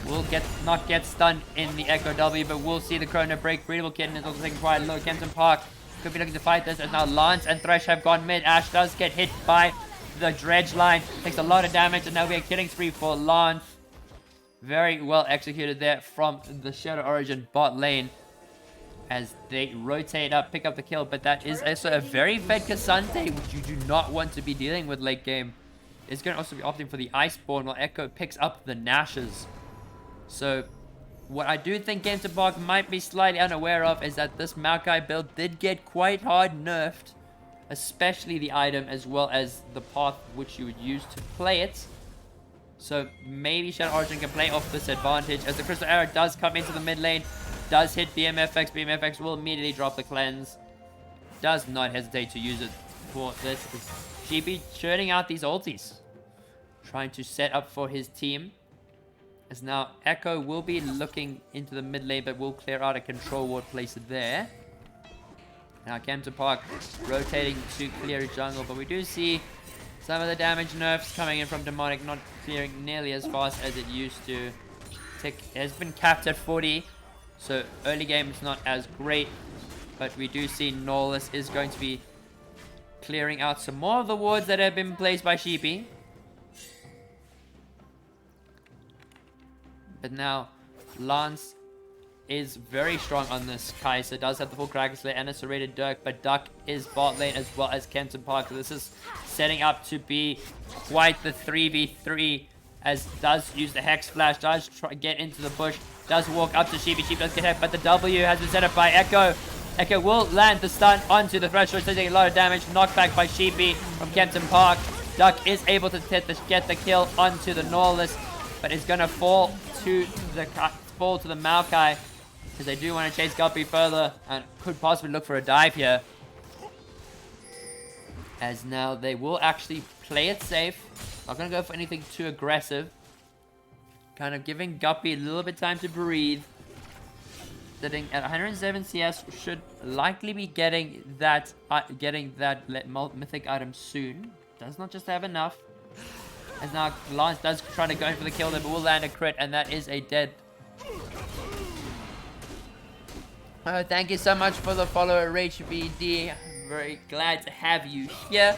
Will not get stunned in the Echo W, but we'll see the Chrono Break. Breedable Kitten is also taking quite low. Kempton Park could be looking to fight this, as now Lance and Thresh have gone mid. Ashe does get hit by the dredge line, takes a lot of damage, and now we are killing spree for Lance. Very well executed there from the Shadow Origin bot lane, as they rotate up, pick up the kill, but that is also a very fed Cassante, which you do not want to be dealing with late game. It's going to also be opting for the Iceborne, while Echo picks up the Nashes. So, what I do think Kempton Park might be slightly unaware of is that this Maokai build did get quite hard nerfed, especially the item as well as the path which you would use to play it. So, maybe Shadow Origin can play off this advantage, as the Crystal Arrow does come into the mid lane. Does hit BMFX. BMFX will immediately drop the cleanse. Does not hesitate to use it for this. Sheepii churning out these ultis, trying to set up for his team. As now Echo will be looking into the mid lane, but will clear out a control ward placed there. Now Kempton Park rotating to clear jungle, but we do see some of the damage nerfs coming in from Demonic, not clearing nearly as fast as it used to. Tick has been capped at 40. So early game is not as great, but we do see Norlis is going to be clearing out some more of the wards that have been placed by Sheepii. But now Lance is very strong on this Kai'Sa. Does have the full Kraken Slayer and a serrated Dirk, but Duck is bot lane as well as Kempton Park. So this is setting up to be quite the 3v3, as does use the Hex Flash, does try get into the bush. Does walk up to Sheepii. Sheepii does get hit, but the W has been set up by Echo. Echo will land the stun onto the Threshold, taking a lot of damage. Knocked back by Sheepii from Kempton Park. Duck is able to get the kill onto the Norlis, but is going to fall to the Maokai, because they do want to chase Guppy further and could possibly look for a dive here. As now they will actually play it safe. Not going to go for anything too aggressive. Kind of giving Guppy a little bit time to breathe. Sitting at 107 CS, should likely be getting that mythic item soon. Does not just have enough. As now Lance does try to go in for the kill there, but will land a crit, and that is a dead. Thank you so much for the follow, RHBD. Very glad to have you here.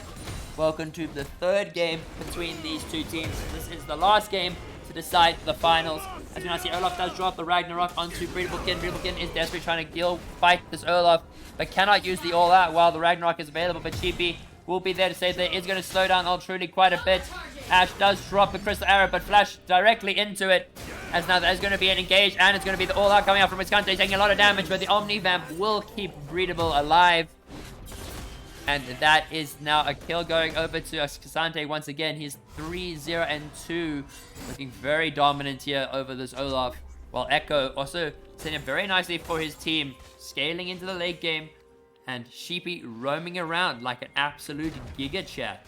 Welcome to the third game between these two teams. This is the last game to decide the finals. As you now see, Olaf does drop the Ragnarok onto Breedablekin. Breedablekin is desperately trying to fight this Olaf, but cannot use the all-out while the Ragnarok is available. But Sheepii will be there to save that. Is going to slow down Truly quite a bit. Ash does drop the Crystal Arrow, but Flash directly into it. As now there's going to be an engage, and it's going to be the all-out coming out from Wisconsin, taking a lot of damage, but the Omni Vamp will keep Breedable alive. And that is now a kill going over to Cassante once again. He's 3-0-2. Looking very dominant here over this Olaf. While Echo also setting up very nicely for his team. Scaling into the late game. And Sheepii roaming around like an absolute Giga Chat.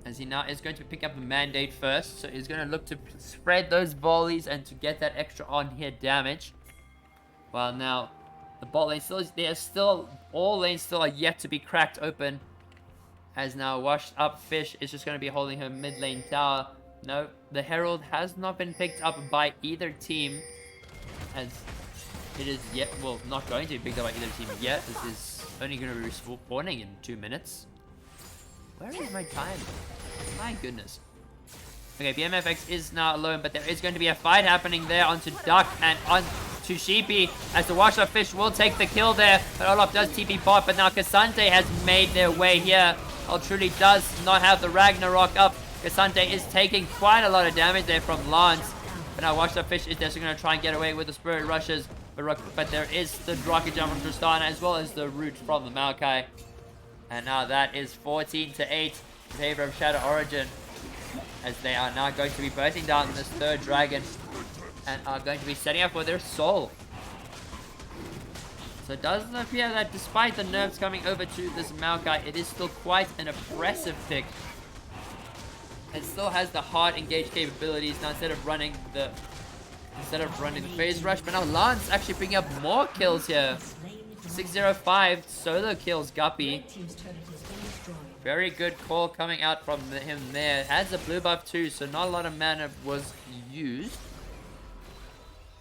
As he now is going to pick up the Mandate first. So he's going to look to spread those volleys and to get that extra on-here damage. While now the bot lane all lanes still are yet to be cracked open. As now washed up Fish is just going to be holding her mid lane tower. No, the Herald has not been picked up by either team. As it is yet, well, not going to be picked up by either team yet. This is only going to be respawning in 2 minutes. Where is my time? My goodness. Okay, BMFX is now alone, but there is going to be a fight happening there onto Duck and on to Sheepii, as the Wash Up Fish will take the kill there, but Olaf does TP bot, but now Cassante has made their way here. Truly does not have the Ragnarok up. Cassante is taking quite a lot of damage there from Lance, but now Wash Up Fish is just going to try and get away with the Spirit Rushes, but there is the Rocket Jump from Tristana, as well as the root from the Maokai. And now that is 14-8 in favor of Shadow Origin, as they are now going to be bursting down this third dragon and are going to be setting up for their soul. So it does appear that despite the nerfs coming over to this Maokai, it is still quite an oppressive pick. It still has the hard engage capabilities now instead of running the phase rush, but now Lance actually picking up more kills here. 605 solo kills Guppy. Very good call coming out from him there. Has a blue buff too, so not a lot of mana was used.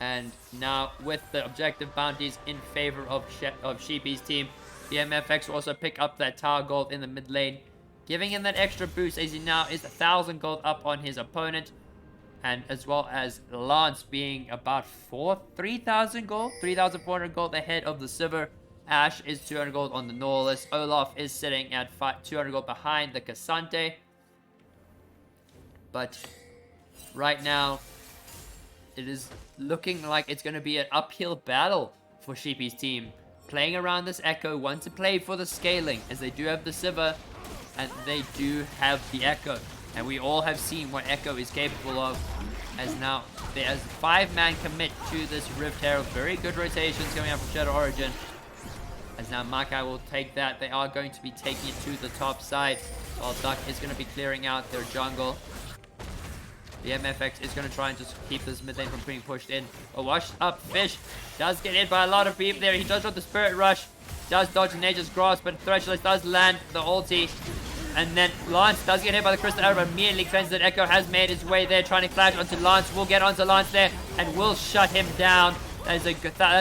And now with the objective bounties in favor of Sheepii's team, the MFX will also pick up that tower gold in the mid lane, giving him that extra boost as he now is 1,000 gold up on his opponent. And as well as Lance being about 3,000 gold, 3,400 gold ahead of the Sivir. Ash is 200 gold on the Norlis. Olaf is sitting at 200 gold behind the Cassante. But right now, it is looking like it's going to be an uphill battle for Sheepie's team. Playing around this Echo, want to play for the scaling, as they do have the Sivir, and they do have the Echo. And we all have seen what Echo is capable of. As now, there's 5-man commit to this Rift Herald. Very good rotations coming out from Shadow Origin. As now Makai will take that. They are going to be taking it to the top side, while Duck is going to be clearing out their jungle. The MFX is going to try and just keep this mid lane from being pushed in. A washed up Fish does get hit by a lot of people there. He does drop the Spirit Rush. Does dodge Nature's Grasp, but Threshold does land the ulti. And then Lance does get hit by the Crystal Arrow, but immediately cleanses it. Echo has made his way there, trying to flash onto Lance. Will get onto Lance there, and will shut him down. That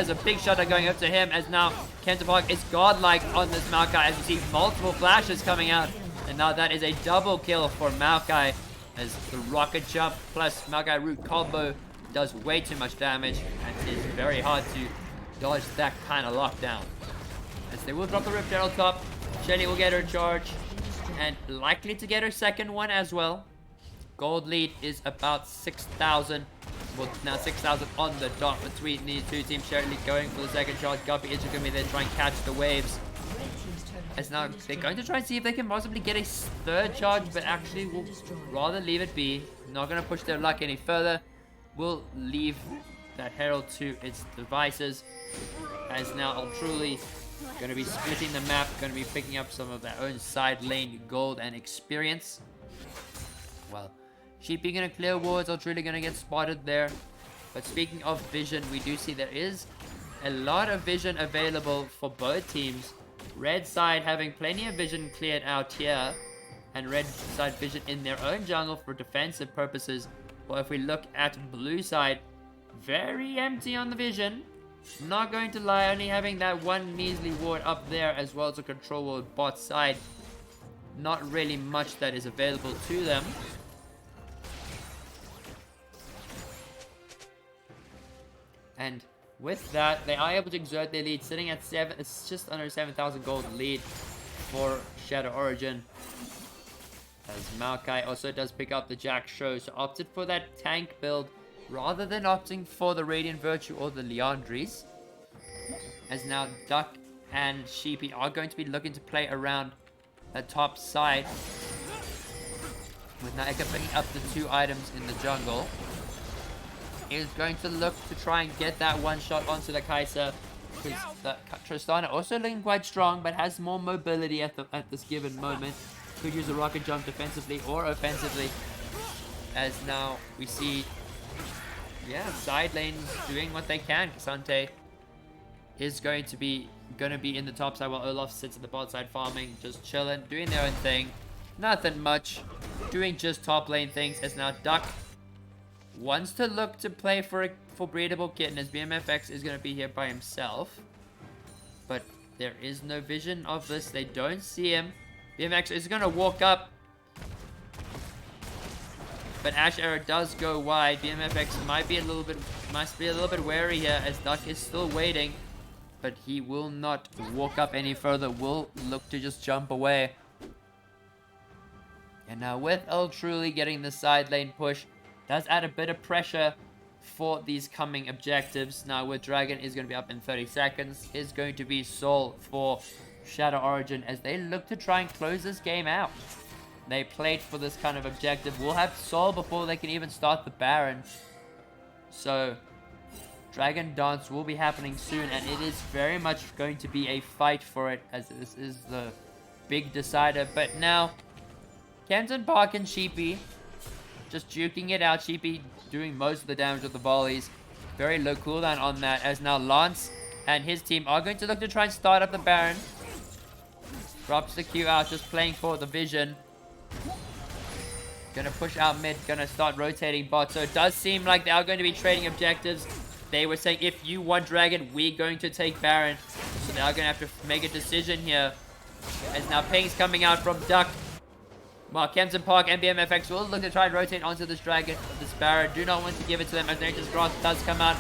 is a big shot going up to him, as now Kenterpark is godlike on this Maokai, as you see multiple flashes coming out. And now that is a double kill for Maokai, as the Rocket Jump plus Maokai Root combo does way too much damage, and it is very hard to dodge that kind of lockdown. As they will drop the Rift Herald top, Shelly will get her charge, and likely to get her second one as well. Gold lead is about 6,000. Well, now 6,000 on the dot between these two teams. Shelly going for the second charge. Guppy is going to be there trying to catch the waves. As now they're going to try and see if they can possibly get a third charge, but actually will rather leave it be. Not going to push their luck any further. Will leave that Herald to its devices. As now Truly Going to be splitting the map. Going to be picking up some of their own side lane gold and experience. Well, Sheepii going to clear wards. Ultruly going to get spotted there. But speaking of vision, we do see there is a lot of vision available for both teams. Red side having plenty of vision cleared out here. And red side vision in their own jungle for defensive purposes. Well, if we look at blue side, very empty on the vision. Not going to lie, only having that one measly ward up there as well as a control ward bot side. Not really much that is available to them. And with that, they are able to exert their lead, sitting at 7. It's just under 7,000 gold lead for Shadow Origin. As Maokai also does pick up the Jack Show, so opted for that tank build rather than opting for the Radiant Virtue or the Leandries. As now Duck and Sheepii are going to be looking to play around the top side. With Naika picking up the 2 items in the jungle. Is going to look to try and get that one shot onto the Kai'Sa. Because the Tristana also looking quite strong, but has more mobility at this given moment. Could use a rocket jump defensively or offensively. As now we see, yeah, side lanes doing what they can. Kasante is going to be in the top side while Olaf sits at the bot side farming, just chilling, doing their own thing. Nothing much, doing just top lane things. As now Duck wants to look to play for Breedable Kitten, as BMFX is going to be here by himself. But there is no vision of this. They don't see him. BMX is going to walk up. But Ash Arrow does go wide. BMFX must be a little bit wary here, as Duck is still waiting. But he will not walk up any further. Will look to just jump away. And now with Ultruly getting the side lane push, does add a bit of pressure for these coming objectives. Now with Dragon is going to be up in 30 seconds. Is going to be Soul for Shadow Origin as they look to try and close this game out. They played for this kind of objective. We'll have Soul before they can even start the Baron. So Dragon Dance will be happening soon, and it is very much going to be a fight for it, as this is the big decider. But now Kempton Park and Sheepii just juking it out. Sheepii doing most of the damage with the volleys. Very low cooldown on that, as now Lance and his team are going to look to try and start up the Baron. Drops the Q out, just playing for the vision. Gonna push out mid, gonna start rotating bot. So it does seem like they are going to be trading objectives. They were saying, if you want Dragon, we're going to take Baron. So they are gonna have to make a decision here. As now ping's coming out from Duck. While Kempton Park and BMFX will look to try and rotate onto this Dragon, this Baron. Do not want to give it to them, as Nature's Grasp does come out.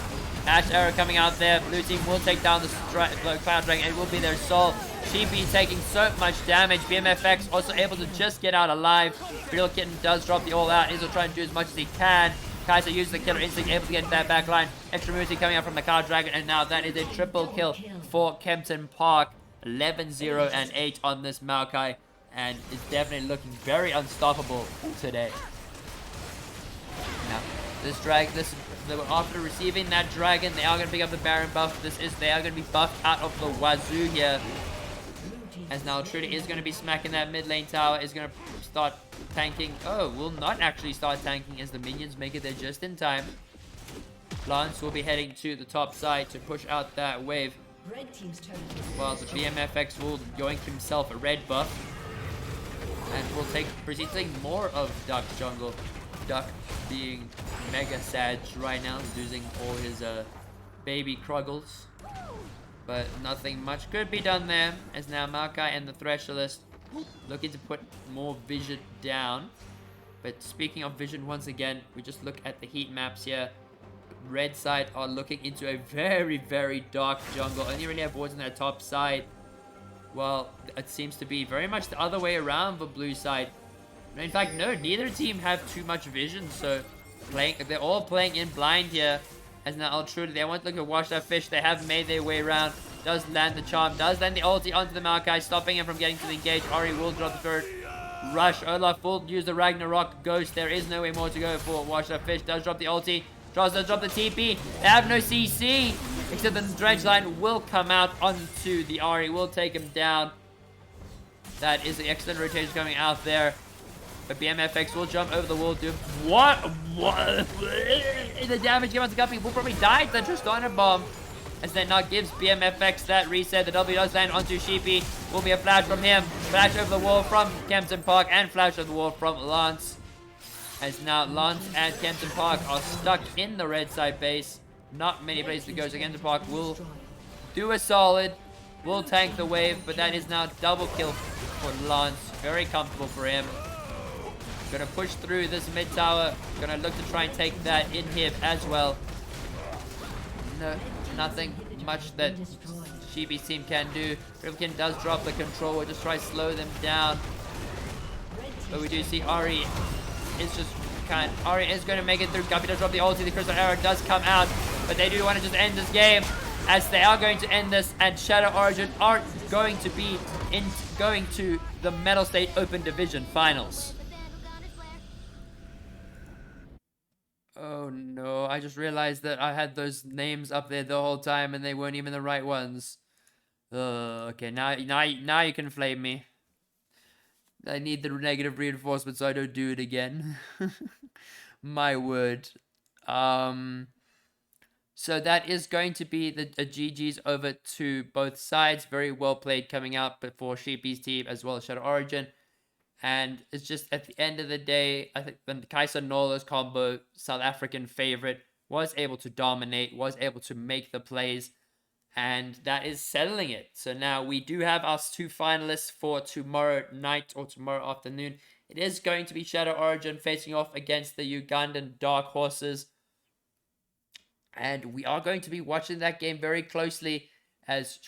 Ash Arrow coming out there. Blue team will take down the Cloud Dragon. It will be their soul. Sheepii taking so much damage. BMFX also able to just get out alive. Real Kitten does drop the all out. He's will try and do as much as he can. Kai'Sa uses the killer instinct, able to get that back line. Extra Musi coming out from the Cloud Dragon, and now that is a triple kill for Kempton Park. 11-0 and 8 on this Maokai, and it's definitely looking very unstoppable today. Now, after receiving that Dragon, they are going to pick up the Baron buff. They are going to be buffed out of the wazoo here. As now Trudy is going to be smacking that mid lane tower, is going to start tanking. Oh, will not actually start tanking as the minions make it there just in time. Lance will be heading to the top side to push out that wave. Red team's turn. While the BMFX will yoink himself a red buff. And will proceed to take more of Duck's jungle. Duck being mega sad right now, losing all his baby Kruggles. But nothing much could be done there, as now Maokai and the Thresholist looking to put more vision down. But speaking of vision, once again, we just look at the heat maps here. Red side are looking into a very, very dark jungle. Only really have wards on their top side. Well, it seems to be very much the other way around for blue side. In fact, no, neither team have too much vision, so they're all playing in blind here. As now Ultruder, they want to look to wash that fish. They have made their way around. Does land the charm, does land the ulti onto the Maokai, stopping him from getting to the engage. Ori will drop the third rush. Olaf will use the Ragnarok Ghost. There is no way more to go for wash that fish. Does drop the ulti. Does drop the TP. They have no CC. except the dredge line will come out onto the Ari, will take him down. That is the excellent rotation coming out there. But BMFX will jump over the wall, do what? The damage given to Guppy will probably die to the Tristana bomb. As that now gives BMFX that reset. The W does land onto Sheepii. Will be a flash from him. Flash over the wall from Kempton Park. And flash over the wall from Lance. As now Lance and Kempton Park are stuck in the red side base. Not many places to go. So Kempton Park will do a solid. Will tank the wave. But that is now double kill for Lance. Very comfortable for him. Gonna push through this mid tower. Gonna look to try and take that inhib as well. No, nothing much that Sheipii's team can do. Rivkin does drop the control. We'll just try to slow them down. But we do see Ari is just Ari is going to make it through. Guppy does drop the ulti. The crystal arrow does come out. But they do want to just end this game. As they are going to end this. And Shadow Origin aren't going to be going to the Mettlestate Open Division Finals. Oh no, I just realized that I had those names up there the whole time and they weren't even the right ones. Okay, now you can flame me. I need the negative reinforcement so I don't do it again. My word. So that is going to be the GG's over to both sides. Very well played coming out for Sheepii's team as well as Shadow Origin. And it's just at the end of the day, I think the Kaiser Nolos combo, South African favorite, was able to dominate, was able to make the plays, and that is settling it. So now we do have our two finalists for tomorrow night or tomorrow afternoon. It is going to be Shadow Origin facing off against the Ugandan Dark Horses. And we are going to be watching that game very closely as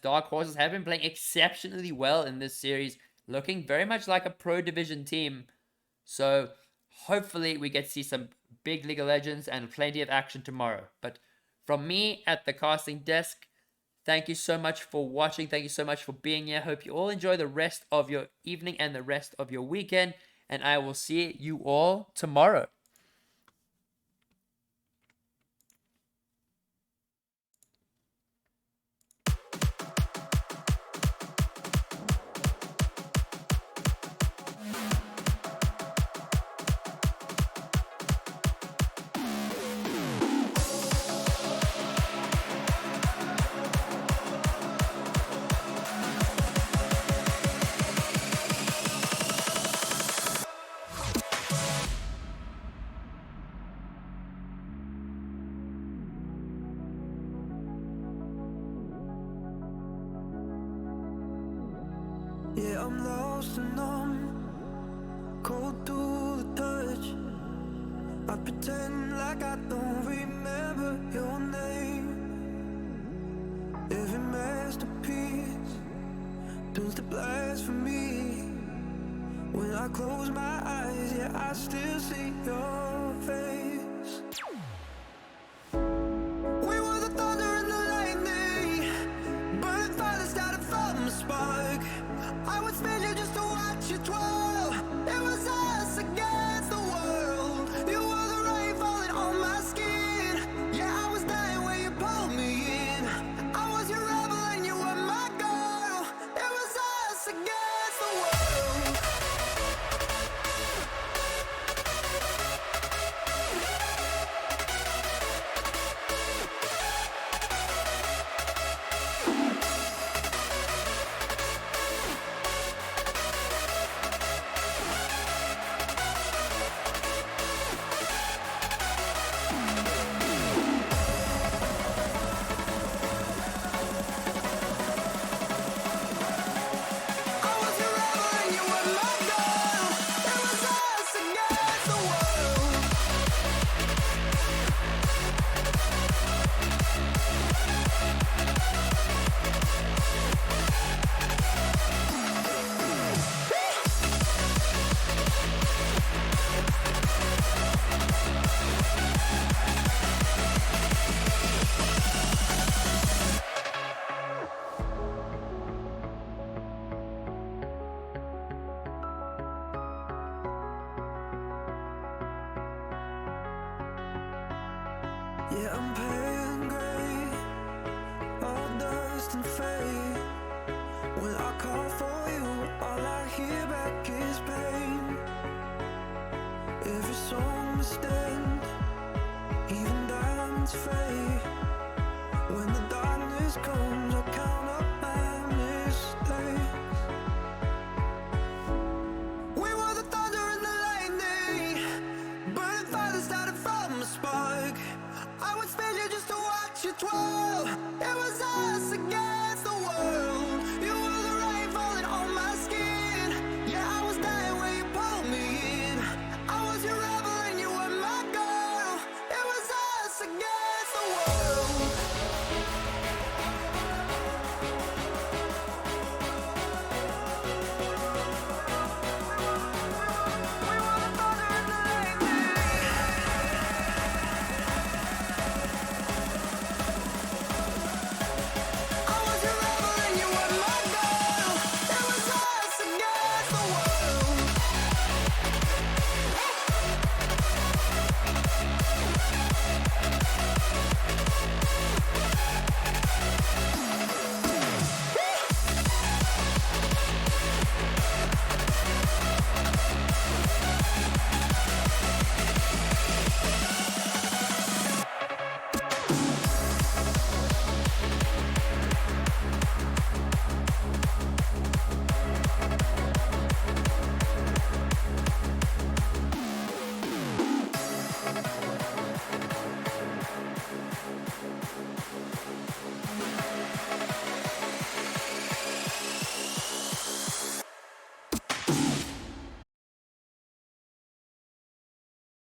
Dark Horses have been playing exceptionally well in this series. Looking very much like a Pro Division team. So hopefully we get to see some big League of Legends and plenty of action tomorrow. But from me at the casting desk, thank you so much for watching. Thank you so much for being here. Hope you all enjoy the rest of your evening and the rest of your weekend. And I will see you all tomorrow. Yeah, I'm lost and numb, cold to the touch. I pretend like I don't remember your name. Every masterpiece turns to blasphemy. When I close my eyes, yeah, I still see your face. We were the thunder and the lightning, burning fire that started from a spark. I would spend you just to watch you twirl. It was us against the world. You were the rain falling on my skin. Yeah, I was dying when you pulled me in. I was your rebel and you were my girl. It was us against the world. Yeah, I'm pale and gray. fate. When I call for you, all I hear back is pain. Every song must end, even diamonds fade. When the darkness comes, I count up my mistakes.